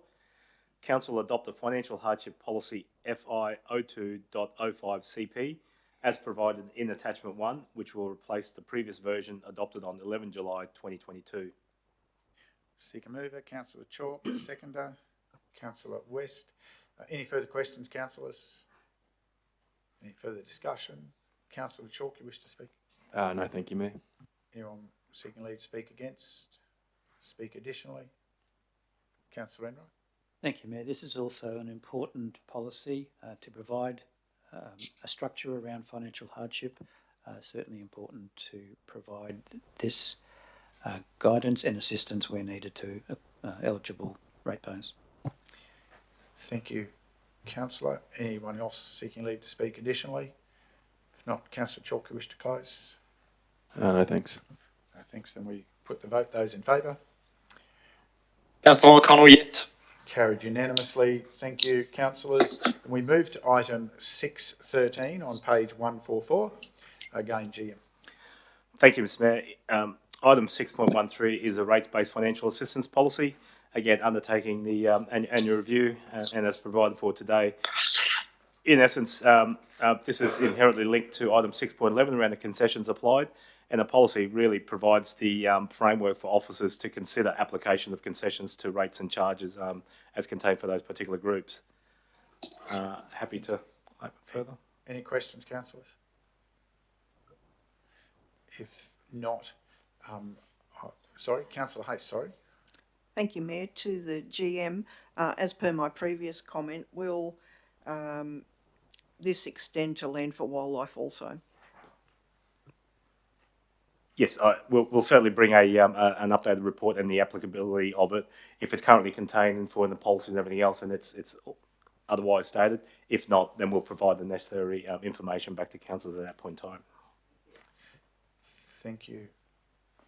Council adopt a financial hardship policy FI 02.05 CP as provided in attachment 1, which will replace the previous version adopted on 11 July 2022. Seeker mover, councillor Chalk, seconder, councillor West. Any further questions, councillors? Any further discussion? Councillor Chalk, you wish to speak? No, thank you, Mayor. Anyone seeking leave to speak against? Speak additionally? Councillor Enright? Thank you, Mayor. This is also an important policy to provide a structure around financial hardship. Certainly important to provide this guidance and assistance where needed to eligible ratepayers. Thank you, councillor. Anyone else seeking leave to speak additionally? If not, councillor Chalk, you wish to close? No, thanks. No, thanks. Then we put the vote. Those in favour? Councillor McConnell, yes. Carried unanimously. Thank you, councillors. And we move to item 613 on page 144. Again, GM. Thank you, Mr. Mayor. Item 6.13 is a rates-based financial assistance policy. Again, undertaking the annual review and as provided for today. In essence, this is inherently linked to item 6.11 around the concessions applied, and the policy really provides the framework for officers to consider application of concessions to rates and charges as contained for those particular groups. Happy to open further. Any questions, councillors? If not, sorry, councillor Hayes, sorry. Thank you, Mayor. To the GM, as per my previous comment, we'll this extend to Land for Wildlife also? Yes, we'll certainly bring an updated report and the applicability of it if it's currently contained for the policies and everything else, and it's otherwise stated. If not, then we'll provide the necessary information back to council at that point in time. Thank you,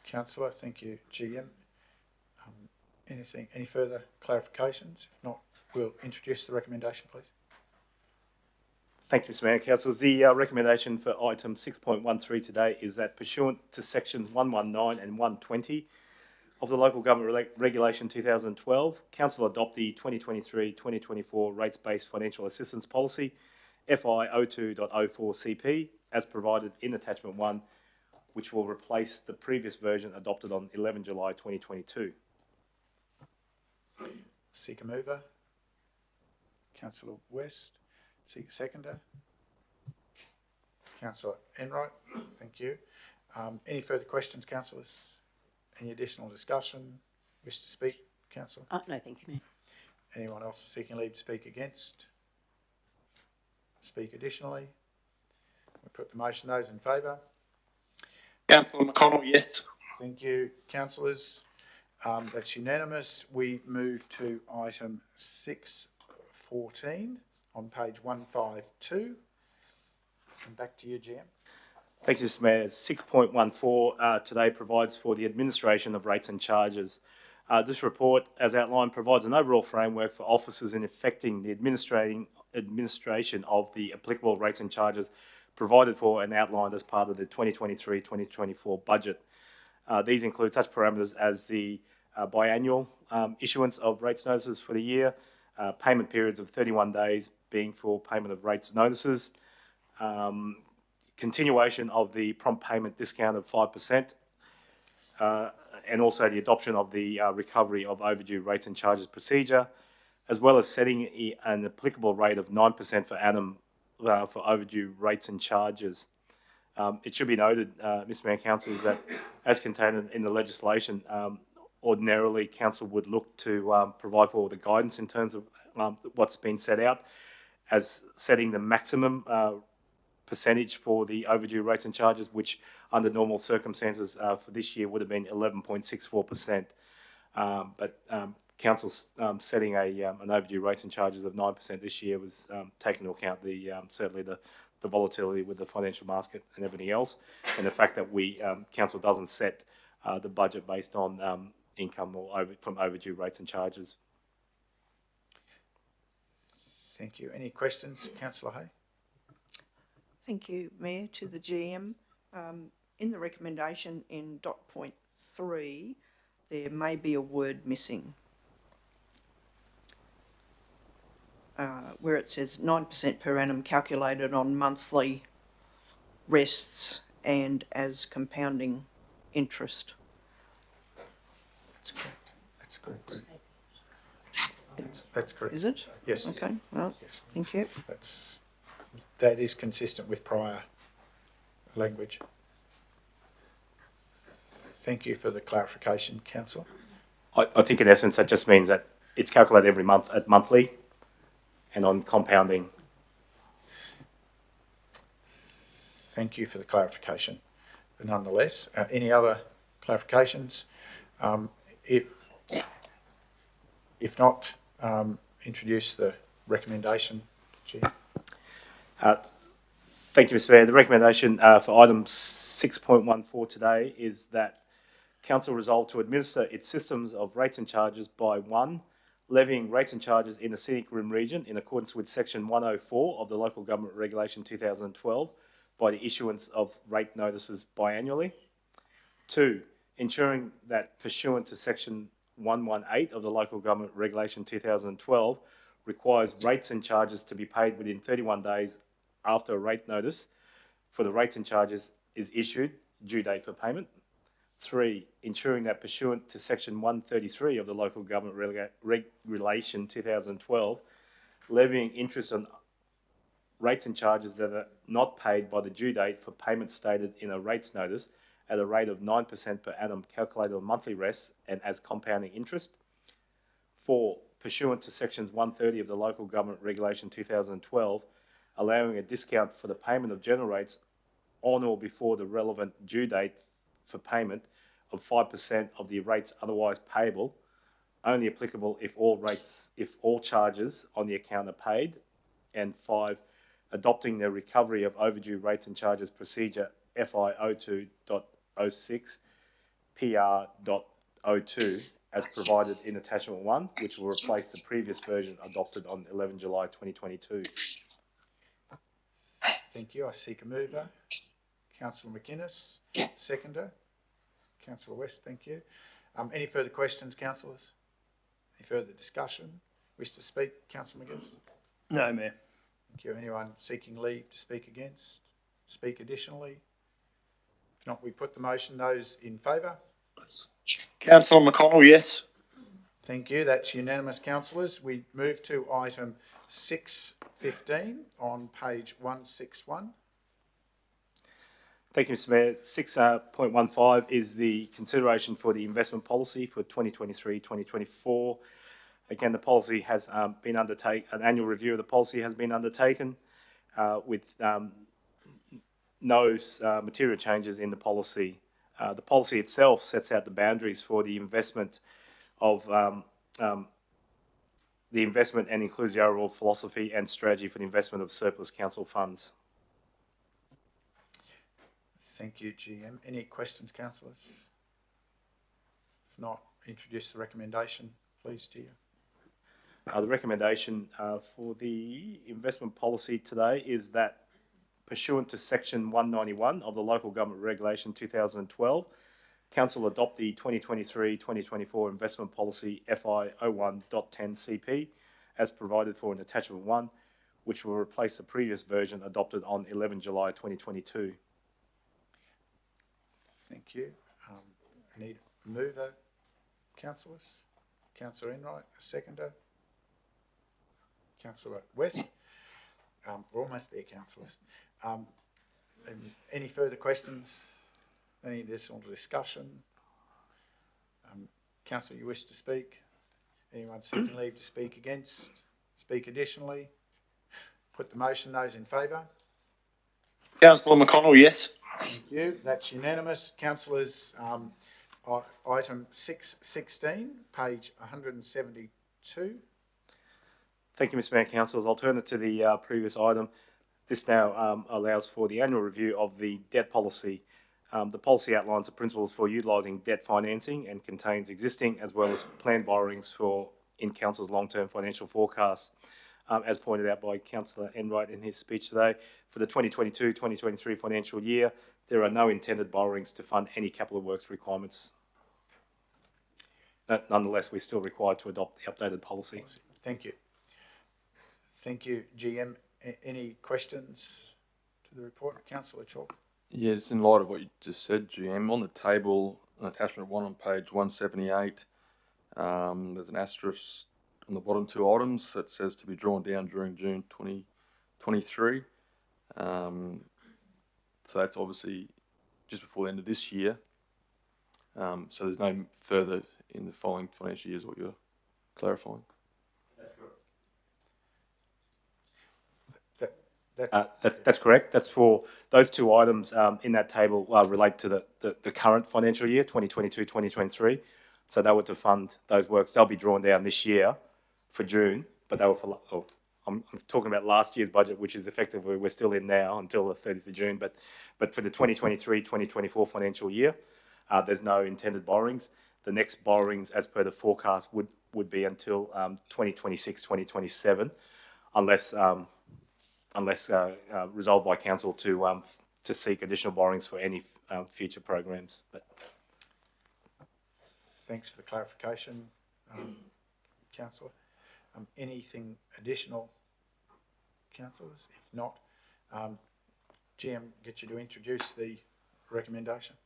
Councillor. Thank you, GM. Any further clarifications? If not, we'll introduce the recommendation, please. Thank you, Mr. Mayor. Councillors, the recommendation for item 6.13 today is that pursuant to sections 119 and 120 of the Local Government Regulation 2012, Council adopt the 2023-2024 Rates-Based Financial Assistance Policy, FI 02.04 CP, as provided in Attachment 1, which will replace the previous version adopted on 11 July 2022. Seek a mover. Councillor West. Seek a seconder. Councillor Enright. Thank you. Any further questions, councillors? Any additional discussion? Wish to speak, councillor? No, thank you, Mayor. Anyone else seeking leave to speak against? Speak additionally? We put the motion. Those in favour? Councillor McConnell, yes. Thank you, councillors. That's unanimous. We move to item 6.14 on page 152. And back to you, GM. Thank you, Mr. Mayor. 6.14 today provides for the administration of rates and charges. This report, as outlined, provides an overall framework for officers in effecting the administration of the applicable rates and charges provided for and outlined as part of the 2023-2024 budget. These include such parameters as the biannual issuance of rates notices for the year, payment periods of 31 days being for payment of rates notices, continuation of the prompt payment discount of 5%, and also the adoption of the recovery of overdue rates and charges procedure, as well as setting an applicable rate of 9% per annum for overdue rates and charges. It should be noted, Mr. Mayor, Councillors, that as contained in the legislation, ordinarily Council would look to provide for all the guidance in terms of what's been set out as setting the maximum percentage for the overdue rates and charges, which under normal circumstances for this year would have been 11.64%. But Council's setting an overdue rates and charges of 9% this year was taking into account certainly the volatility with the financial market and everything else, and the fact that Council doesn't set the budget based on income or from overdue rates and charges. Thank you. Any questions, Councillor Hay? Thank you, Mayor. To the GM, in the recommendation in dot point 3, there may be a word missing. Where it says 9% per annum calculated on monthly rests and as compounding interest. That's correct. That's correct. That's correct. Is it? Yes. Okay, well, yes. Thank you. That is consistent with prior language. Thank you for the clarification, Councillor. I think in essence that just means that it's calculated every month at monthly and on compounding. Thank you for the clarification. But nonetheless, any other clarifications? If not, introduce the recommendation. Thank you, Mr. Mayor. The recommendation for item 6.14 today is that Council resolve to administer its systems of rates and charges by 1, levying rates and charges in the Scenic Rim region in accordance with Section 104 of the Local Government Regulation 2012 by the issuance of rate notices biannually. 2, ensuring that pursuant to Section 118 of the Local Government Regulation 2012 requires rates and charges to be paid within 31 days after a rate notice for the rates and charges is issued, due date for payment. 3, ensuring that pursuant to Section 133 of the Local Government Regulation 2012, levying interest on rates and charges that are not paid by the due date for payment stated in a rates notice at a rate of 9% per annum calculated on monthly rests and as compounding interest. 4, pursuant to Sections 130 of the Local Government Regulation 2012, allowing a discount for the payment of general rates on or before the relevant due date for payment of 5% of the rates otherwise payable, only applicable if all charges on the account are paid. And 5, adopting the recovery of overdue rates and charges procedure FI 02.06 PR.02 as provided in attachment 1, which will replace the previous version adopted on 11 July 2022. Thank you. I seek a mover. Councillor McInnes, seconder. Councillor West, thank you. Any further questions, councillors? Any further discussion? Wish to speak, Councillor McGinnis? No, Mayor. Thank you. Anyone seeking leave to speak against? Speak additionally? If not, we put the motion. Those in favour? Councillor McConnell, yes. Thank you. That's unanimous, councillors. We move to item 6.15 on page 161. Thank you, Mr Mayor. 6.15 is the consideration for the investment policy for 2023-2024. Again, the policy has been undertaken, an annual review of the policy has been undertaken with no material changes in the policy. The policy itself sets out the boundaries for the investment of and includes the overall philosophy and strategy for the investment of surplus council funds. Thank you, GM. Any questions, councillors? If not, introduce the recommendation, please, to you. The recommendation for the investment policy today is that pursuant to section 191 of the Local Government Regulation 2012, Council adopt the 2023-2024 investment policy FI 01.10 CP as provided for in attachment 1, which will replace the previous version adopted on 11 July 2022. Thank you. I need a mover, councillors. Councillor Enright, a seconder. Councillor West. We're almost there, councillors. Any further questions? Any additional discussion? Councillor, you wish to speak? Anyone seeking leave to speak against? Speak additionally? Put the motion. Those in favour? Councillor McConnell, yes. Thank you. That's unanimous. Councillors, item 6.16, page 172. Thank you, Mr Mayor. Councillors, alternate to the previous item, this now allows for the annual review of the debt policy. The policy outlines the principles for utilising debt financing and contains existing as well as planned borrowings in Council's long-term financial forecasts. As pointed out by Councillor Enright in his speech today, for the 2022-2023 financial year, there are no intended borrowings to fund any capital works requirements. Nonetheless, we're still required to adopt the updated policy. Thank you. Thank you, GM. Any questions to the report? Councillor Chalk. Yeah, just in light of what you just said, GM, on the table, on attachment 1 on page 178, there's an asterisk on the bottom 2 items that says to be drawn down during June 2023. So that's obviously just before the end of this year. So there's no further in the following financial year is what you're clarifying. That's correct. That's That's correct. That's for those 2 items in that table relate to the current financial year, 2022-2023. So they were to fund those works. They'll be drawn down this year for June, but they were for, I'm talking about last year's budget, which is effectively we're still in now until the 30th of June. But for the 2023-2024 financial year, there's no intended borrowings. The next borrowings, as per the forecast, would be until 2026-2027, unless resolved by council to seek additional borrowings for any future programs. But thanks for the clarification, councillor. Anything additional, councillors? If not, GM, get you to introduce the recommendation.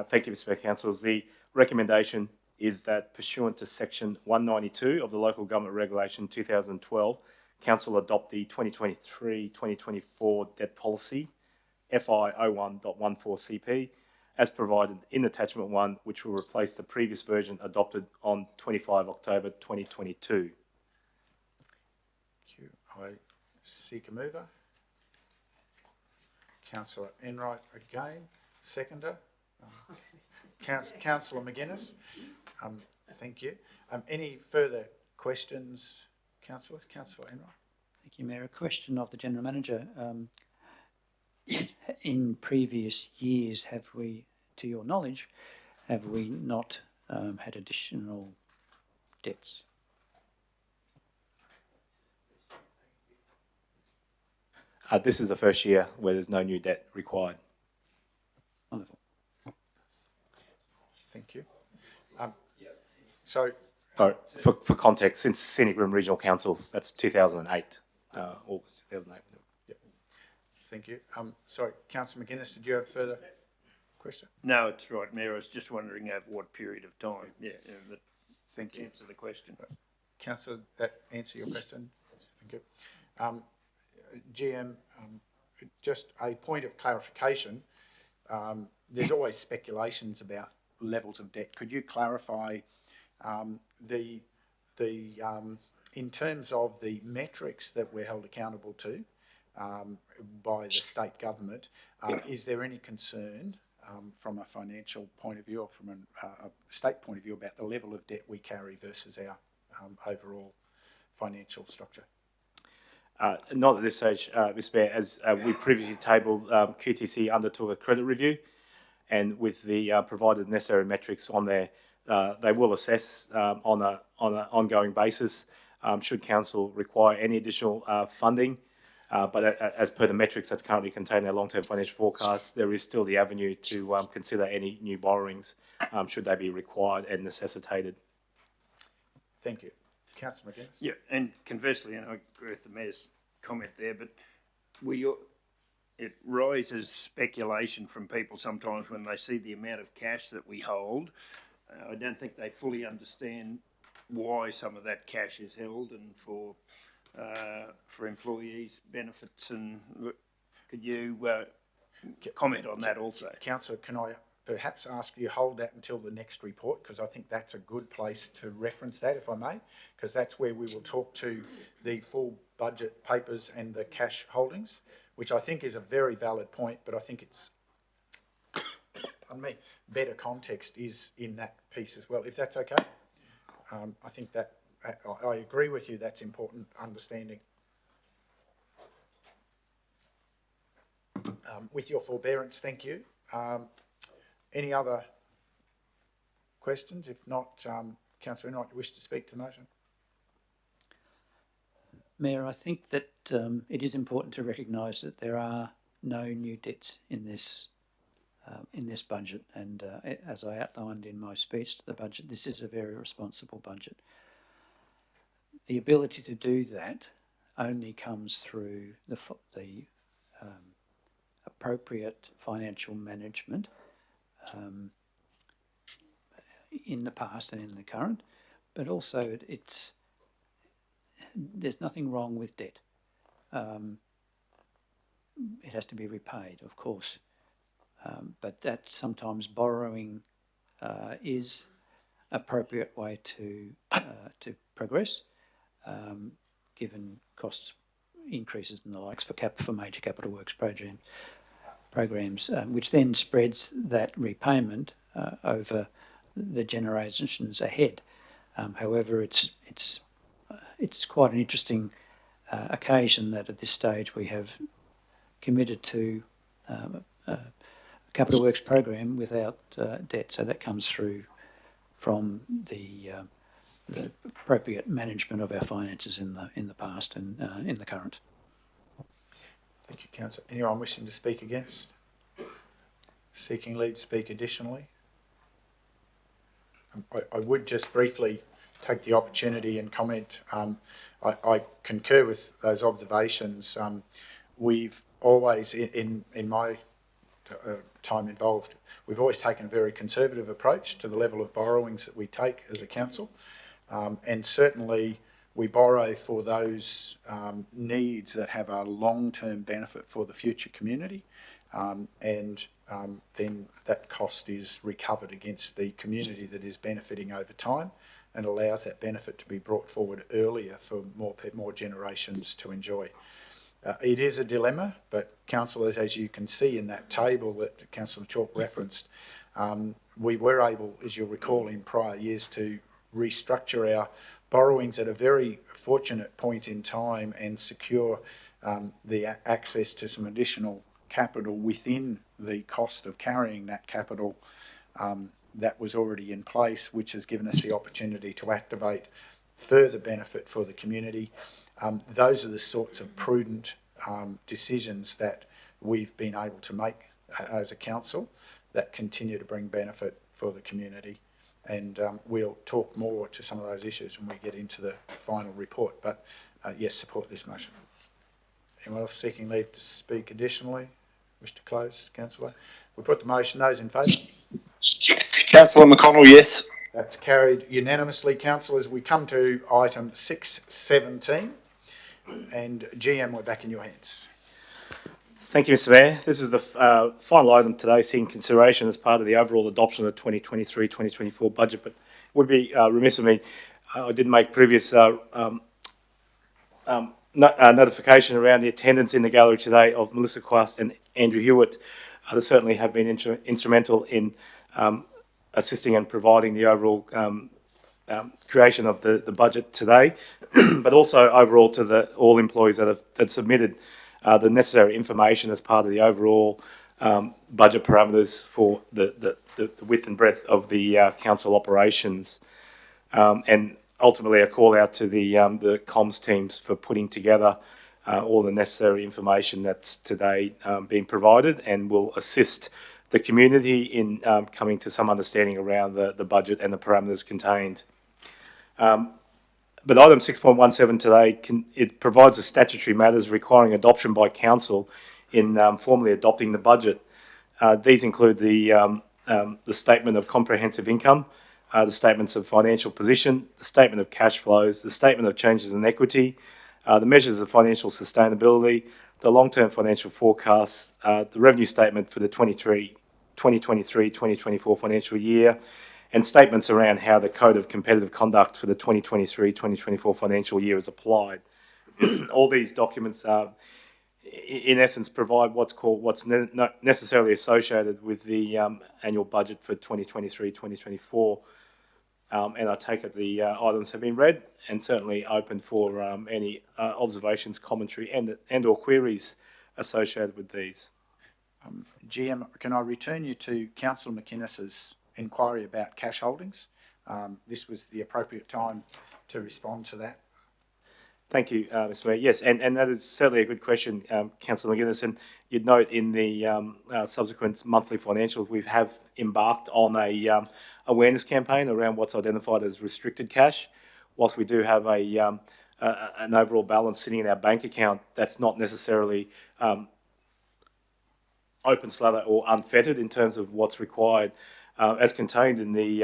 Thank you, Mr Mayor. Councillors. The recommendation is that pursuant to section 192 of the Local Government Regulation 2012, Council adopt the 2023-2024 debt policy, FI 01.14 CP, as provided in attachment 1, which will replace the previous version adopted on 25 October 2022. Thank you. I seek a mover. Councillor Enright again, seconder. Councillor McGuinness, thank you. Any further questions, councillors? Councillor Enright. Thank you, Mayor. A question of the General Manager. In previous years, have we, to your knowledge, have we not had additional debts? This is the first year where there's no new debt required. Wonderful. Thank you. So, for context, since Scenic Room Regional Council, that's 2008, August 2008. Yep. Thank you. Sorry, Councillor McGuinness, did you have further question? No, it's right, Mayor. I was just wondering over what period of time. Yeah, that thank you. Answer the question. Councillor, that answer your question? Thank you. GM, just a point of clarification. There's always speculations about levels of debt. Could you clarify in terms of the metrics that we're held accountable to by the state government? Is there any concern from a financial point of view or from a state point of view about the level of debt we carry versus our overall financial structure? Not at this stage, Mr. Mayor. As we previously tabled, QTC undertook a credit review, and with the provided necessary metrics on there, they will assess on an ongoing basis should council require any additional funding. But as per the metrics that's currently contained in our long-term financial forecast, there is still the avenue to consider any new borrowings should they be required and necessitated. Thank you. Councillor McGuinness. Yeah, and conversely, and I agree with the Mayor's comment there, but it raises speculation from people sometimes when they see the amount of cash that we hold. I don't think they fully understand why some of that cash is held and for employees' benefits. And could you comment on that also? Councillor, can I perhaps ask you hold that until the next report, because I think that's a good place to reference that, if I may, because that's where we will talk to the full budget papers and the cash holdings, which I think is a very valid point, but I think it's, pardon me, better context is in that piece as well, if that's okay. I think that, I agree with you, that's important understanding. With your forbearance, thank you. Any other questions? If not, Councillor Enright, you wish to speak to the motion? Mayor, I think that it is important to recognise that there are no new debts in this budget, and as I outlined in my speech to the budget, this is a very responsible budget. The ability to do that only comes through the appropriate financial management in the past and in the current, but also there's nothing wrong with debt. It has to be repaid, of course, but that sometimes borrowing is appropriate way to progress, given costs increases and the likes for major capital works programs, which then spreads that repayment over the generations ahead. However, it's quite an interesting occasion that at this stage we have committed to a capital works program without debt, so that comes through from the appropriate management of our finances in the past and in the current. Thank you, Councillor. Anyone wishing to speak against? Seeking leave to speak additionally? I would just briefly take the opportunity and comment. I concur with those observations. We've always, in my time involved, we've always taken a very conservative approach to the level of borrowings that we take as a council. And certainly we borrow for those needs that have a long-term benefit for the future community, and then that cost is recovered against the community that is benefiting over time and allows that benefit to be brought forward earlier for more generations to enjoy. It is a dilemma, but councillors, as you can see in that table that Councillor Chalk referenced, we were able, as you'll recall, in prior years to restructure our borrowings at a very fortunate point in time and secure the access to some additional capital within the cost of carrying that capital that was already in place, which has given us the opportunity to activate further benefit for the community. Those are the sorts of prudent decisions that we've been able to make as a council that continue to bring benefit for the community. And we'll talk more to some of those issues when we get into the final report. But yes, support this motion. Anyone else seeking leave to speak additionally? Wish to close, Councillor? We put the motion. Those in favour? Councillor McConnell, yes. That's carried unanimously. Councillors, we come to item 617. And GM, we're back in your hands. Thank you, Mr. Mayor. This is the final item today seeking consideration as part of the overall adoption of the 2023-2024 budget. But it would be remiss of me, I did make previous notification around the attendance in the gallery today of Melissa Quast and Andrew Hewitt. They certainly have been instrumental in assisting and providing the overall creation of the budget today, but also overall to all employees that submitted the necessary information as part of the overall budget parameters for the width and breadth of the council operations. And ultimately a call out to the comms teams for putting together all the necessary information that's today being provided and will assist the community in coming to some understanding around the budget and the parameters contained. But item 6.17 today, it provides the statutory matters requiring adoption by council in formally adopting the budget. These include the statement of comprehensive income, the statements of financial position, the statement of cash flows, the statement of changes in equity, the measures of financial sustainability, the long-term financial forecasts, the revenue statement for the 2023-2024 financial year, and statements around how the Code of Competitive Conduct for the 2023-2024 financial year is applied. All these documents, in essence, provide what's not necessarily associated with the annual budget for 2023-2024. And I take it the items have been read and certainly open for any observations, commentary, and or queries associated with these. GM, can I return you to Councillor McInnes's inquiry about cash holdings? This was the appropriate time to respond to that. Thank you, Mr. Mayor. Yes, and that is certainly a good question, Councillor McInnes. And you'd note in the subsequent monthly financials, we have embarked on a awareness campaign around what's identified as restricted cash. Whilst we do have an overall balance sitting in our bank account, that's not necessarily open slather or unfettered in terms of what's required. As contained in the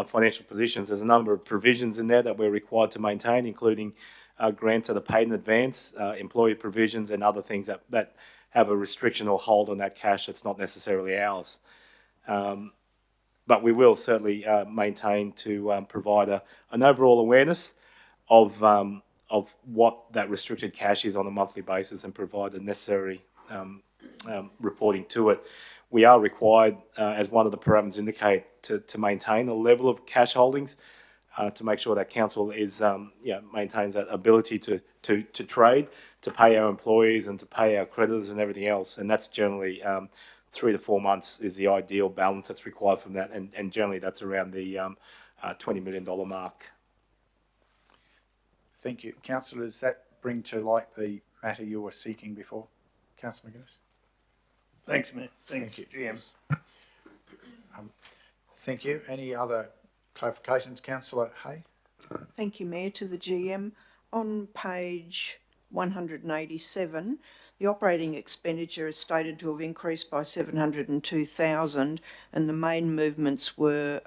financial positions, there's a number of provisions in there that we're required to maintain, including grants that are paid in advance, employee provisions, and other things that have a restriction or hold on that cash that's not necessarily ours. But we will certainly maintain to provide an overall awareness of what that restricted cash is on a monthly basis and provide the necessary reporting to it. We are required, as one of the parameters indicate, to maintain a level of cash holdings to make sure that council is maintains that ability to trade, to pay our employees and to pay our creditors and everything else. And that's generally 3 to 4 months is the ideal balance that's required from that, and generally that's around the $20 million mark. Thank you. Councillor, does that bring to light the matter you were seeking before? Councillor McGuinness. Thanks, Mayor. Thanks, GM. Thank you. Any other clarifications? Councillor Hay. Thank you, Mayor. To the GM, on page 187, the operating expenditure is stated to have increased by 702,000, and the main movements were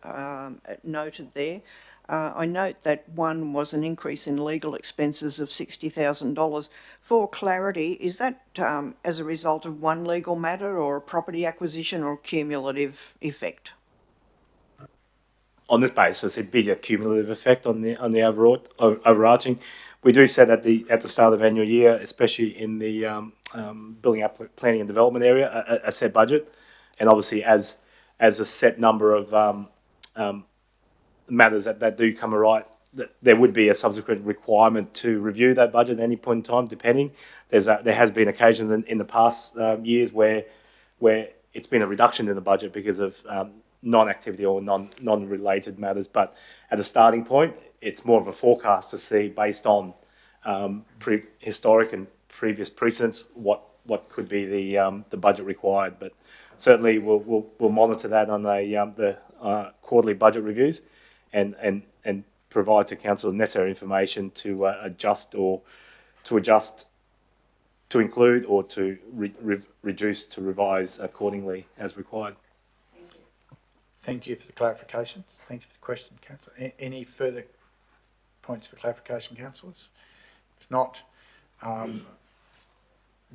noted there. I note that one was an increase in legal expenses of $60,000. For clarity, is that as a result of one legal matter or a property acquisition or cumulative effect? On this basis, it'd be a cumulative effect on the overarching. we do set at the start of the annual year, especially in the building up planning and development area, a set budget, and obviously as a set number of matters that do come right, that there would be a subsequent requirement to review that budget at any point in time, depending. There has been occasions in the past years where it's been a reduction in the budget because of non-activity or non-related matters. But at a starting point, it's more of a forecast to see based on historic and previous precedents what could be the budget required. But certainly we'll monitor that on the quarterly budget reviews, and provide to council the necessary information to adjust to include or to reduce, to revise accordingly as required. Thank you for the clarifications. Thank you for the question, Councillor. Any further points for clarification, councillors? If not,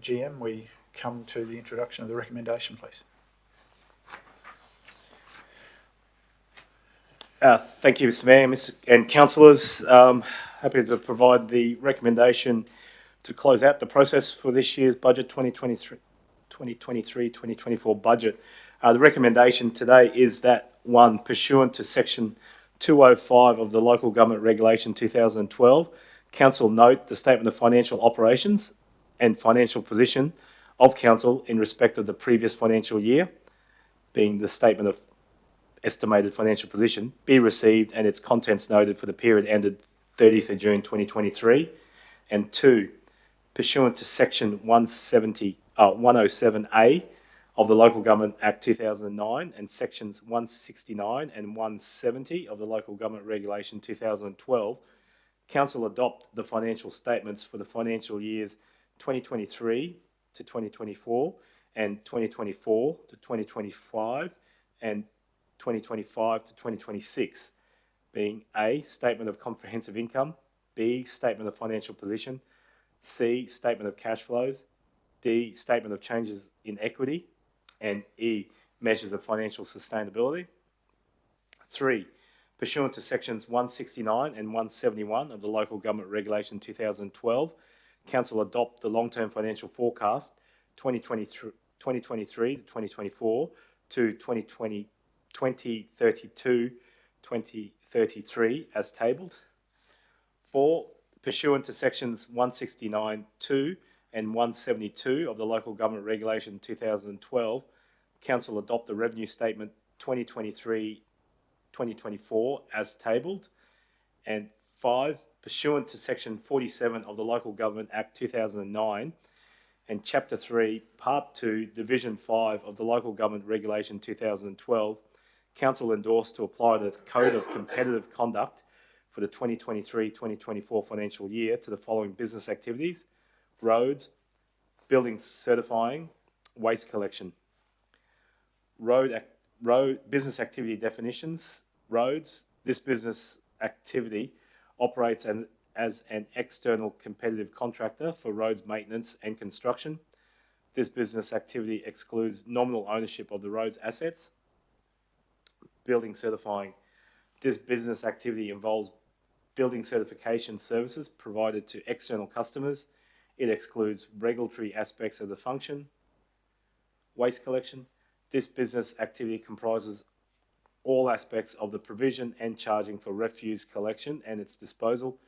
GM, we come to the introduction of the recommendation, please. Thank you, Mr Mayor and councillors. Happy to provide the recommendation to close out the process for this year's budget 2023-2024 budget. The recommendation today is that, one, pursuant to section 205 of the Local Government Regulation 2012, council note the statement of financial operations and financial position of council in respect of the previous financial year, being the statement of estimated financial position, be received and its contents noted for the period ended 30th of June 2023. And two, pursuant to section 107A of the Local Government Act 2009 and sections 169 and 170 of the Local Government Regulation 2012, council adopt the financial statements for the financial years 2023 to 2024 and 2024 to 2025 and 2025 to 2026, being A, statement of comprehensive income, B, statement of financial position, C, statement of cash flows, D, statement of changes in equity, and E, measures of financial sustainability. 3, pursuant to sections 169 and 171 of the Local Government Regulation 2012, council adopt the long-term financial forecast 2023 to 2024 to 2032-2033 as tabled. 4, pursuant to sections 169(2) and 172 of the Local Government Regulation 2012, council adopt the revenue statement 2023-2024 as tabled. And 5, pursuant to section 47 of the Local Government Act 2009 and Chapter 3, Part 2, Division 5 of the Local Government Regulation 2012, council endorsed to apply the Code of Competitive Conduct for the 2023-2024 financial year to the following business activities: roads, building certifying, waste collection. Road business activity definitions. Roads, this business activity operates as an external competitive contractor for roads maintenance and construction. This business activity excludes nominal ownership of the road's assets. Building certifying. This business activity involves building certification services provided to external customers. It excludes regulatory aspects of the function. Waste collection. This business activity comprises all aspects of the provision and charging for refuse collection and its disposal,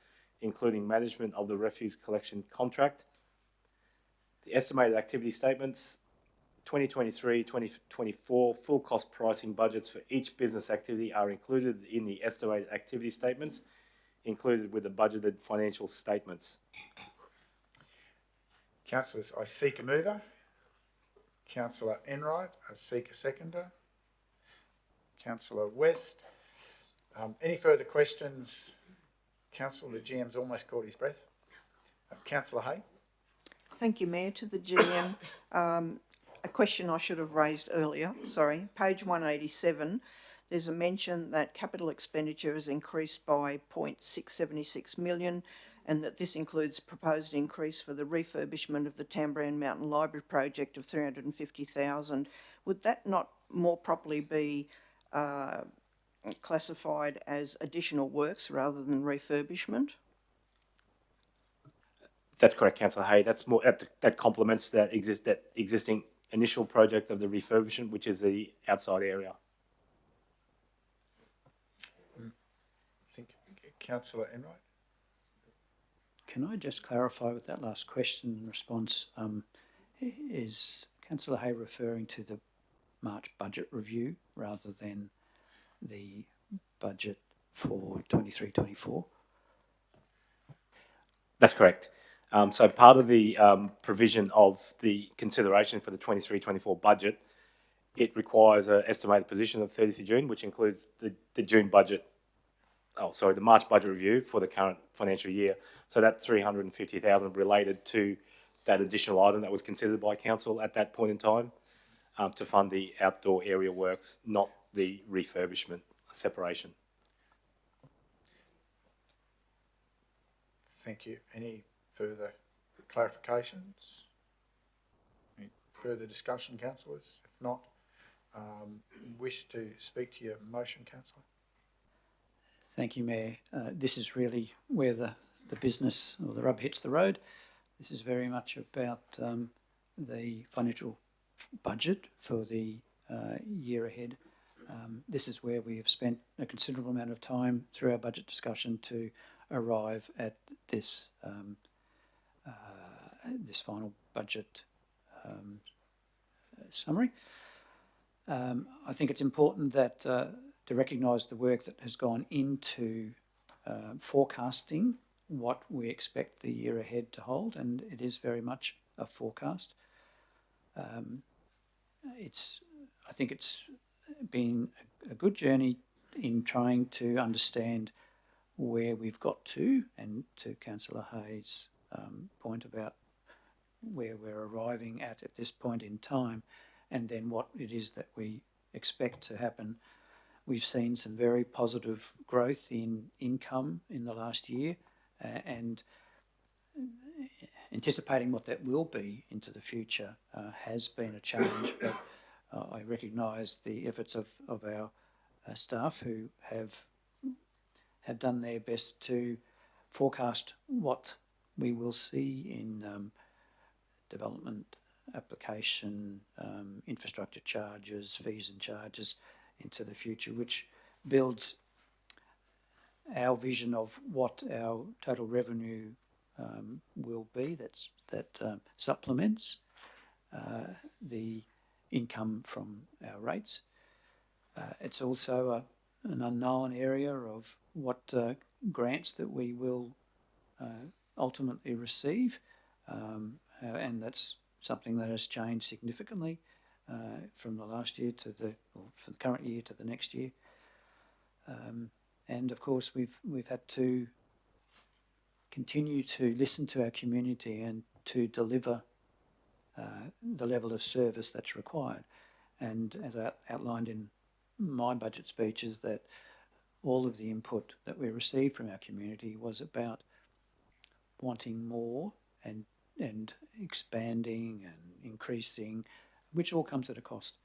including management of the refuse collection contract. The estimated activity statements. 2023-2024 full cost pricing budgets for each business activity are included in the estimated activity statements, included with the budgeted financial statements. Councillors, I seek a mover. Councillor Enright, I seek a seconder. Councillor West. Any further questions? Councillor, the GM's almost caught his breath. Councillor Hay. Thank you, Mayor. To the GM, a question I should have raised earlier, sorry. Page 187, there's a mention that capital expenditure has increased by 0.676 million and that this includes a proposed increase for the refurbishment of the Tamboran Mountain Library project of 350,000. Would that not more properly be classified as additional works rather than refurbishment? That's correct, Councillor Hay. That's more that complements that existing initial project of the refurbishment, which is the outside area. Thank you. Councillor Enright. Can I just clarify with that last question and response? Is Councillor Hay referring to the March budget review rather than the budget for 23-24? That's correct. So part of the provision of the consideration for the 23-24 budget, it requires an estimated position of 30th of June, which includes the June budget. The March budget review for the current financial year. So that 350,000 related to that additional item that was considered by council at that point in time to fund the outdoor area works, not the refurbishment separation. Thank you. Any further clarifications? Any further discussion, councillors? If not, wish to speak to your motion, councillor? Thank you, Mayor. This is really where the business or the rubber hits the road. This is very much about the financial budget for the year ahead. This is where we have spent a considerable amount of time through our budget discussion to arrive at this this final budget summary. I think it's important that to recognise the work that has gone into forecasting what we expect the year ahead to hold, and it is very much a forecast. I think it's been a good journey in trying to understand where we've got to, and to Councillor Hayes' point about where we're arriving at this point in time, and then what it is that we expect to happen. We've seen some very positive growth in income in the last year, and anticipating what that will be into the future has been a challenge, but I recognise the efforts of our staff who have done their best to forecast what we will see in development application, infrastructure charges, fees and charges into the future, which builds our vision of what our total revenue will be. That supplements the income from our rates. It's also an unknown area of what grants that we will ultimately receive, and that's something that has changed significantly from the last year from the current year to the next year. And of course, we've had to continue to listen to our community and to deliver the level of service that's required. And as I outlined in my budget speech, is that all of the input that we received from our community was about wanting more and expanding and increasing, which all comes at a cost.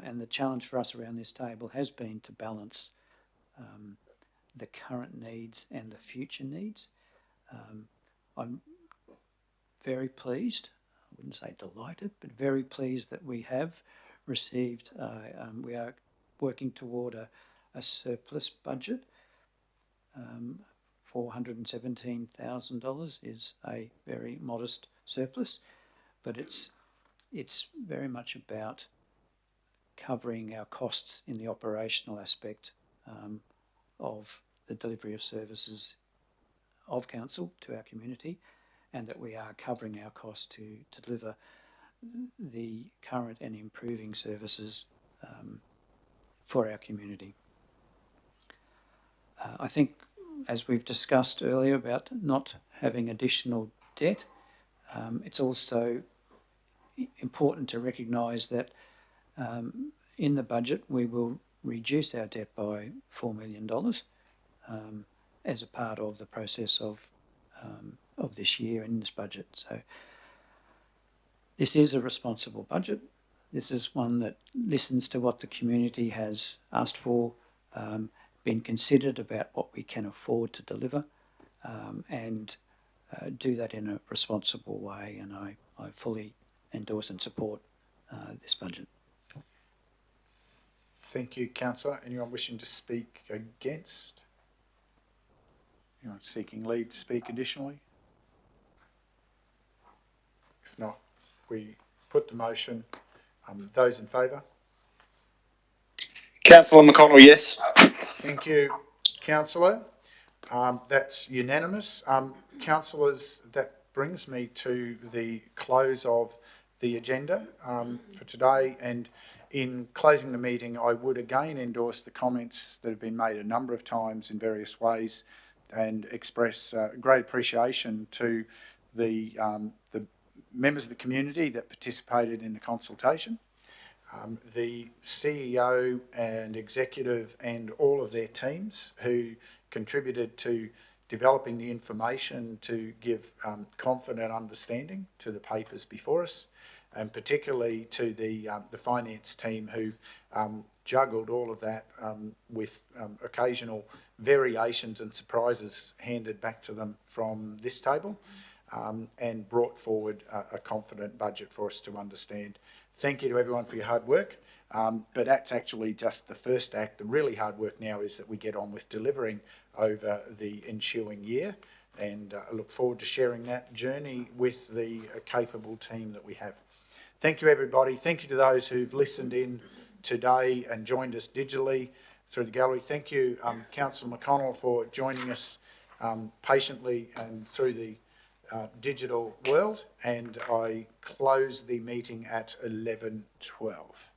And the challenge for us around this table has been to balance the current needs and the future needs. I'm very pleased, I wouldn't say delighted, but very pleased that we have received, we are working toward a surplus budget. $417,000 is a very modest surplus, but it's very much about covering our costs in the operational aspect of the delivery of services of council to our community, and that we are covering our costs to deliver the current and improving services for our community. I think, as we've discussed earlier about not having additional debt, it's also important to recognise that in the budget we will reduce our debt by $4 million as a part of the process of this year in this budget. So this is a responsible budget. This is one that listens to what the community has asked for, been considered about what we can afford to deliver, and do that in a responsible way, and I fully endorse and support this budget. Thank you, Councillor. Anyone wishing to speak against? Anyone seeking leave to speak additionally? If not, we put the motion. Those in favour? Councillor McConnell, yes. Thank you, Councillor. That's unanimous. Councillors, that brings me to the close of the agenda for today, and in closing the meeting I would again endorse the comments that have been made a number of times in various ways and express great appreciation to the members of the community that participated in the consultation. The CEO and executive and all of their teams who contributed to developing the information to give confident understanding to the papers before us, and particularly to the finance team who juggled all of that with occasional variations and surprises handed back to them from this table, and brought forward a confident budget for us to understand. Thank you to everyone for your hard work, but that's actually just the first act. The really hard work now is that we get on with delivering over the ensuing year, and I look forward to sharing that journey with the capable team that we have. Thank you, everybody. Thank you to those who've listened in today and joined us digitally through the gallery. Thank you, Councillor McConnell, for joining us patiently and through the digital world, and I close the meeting at 11:12.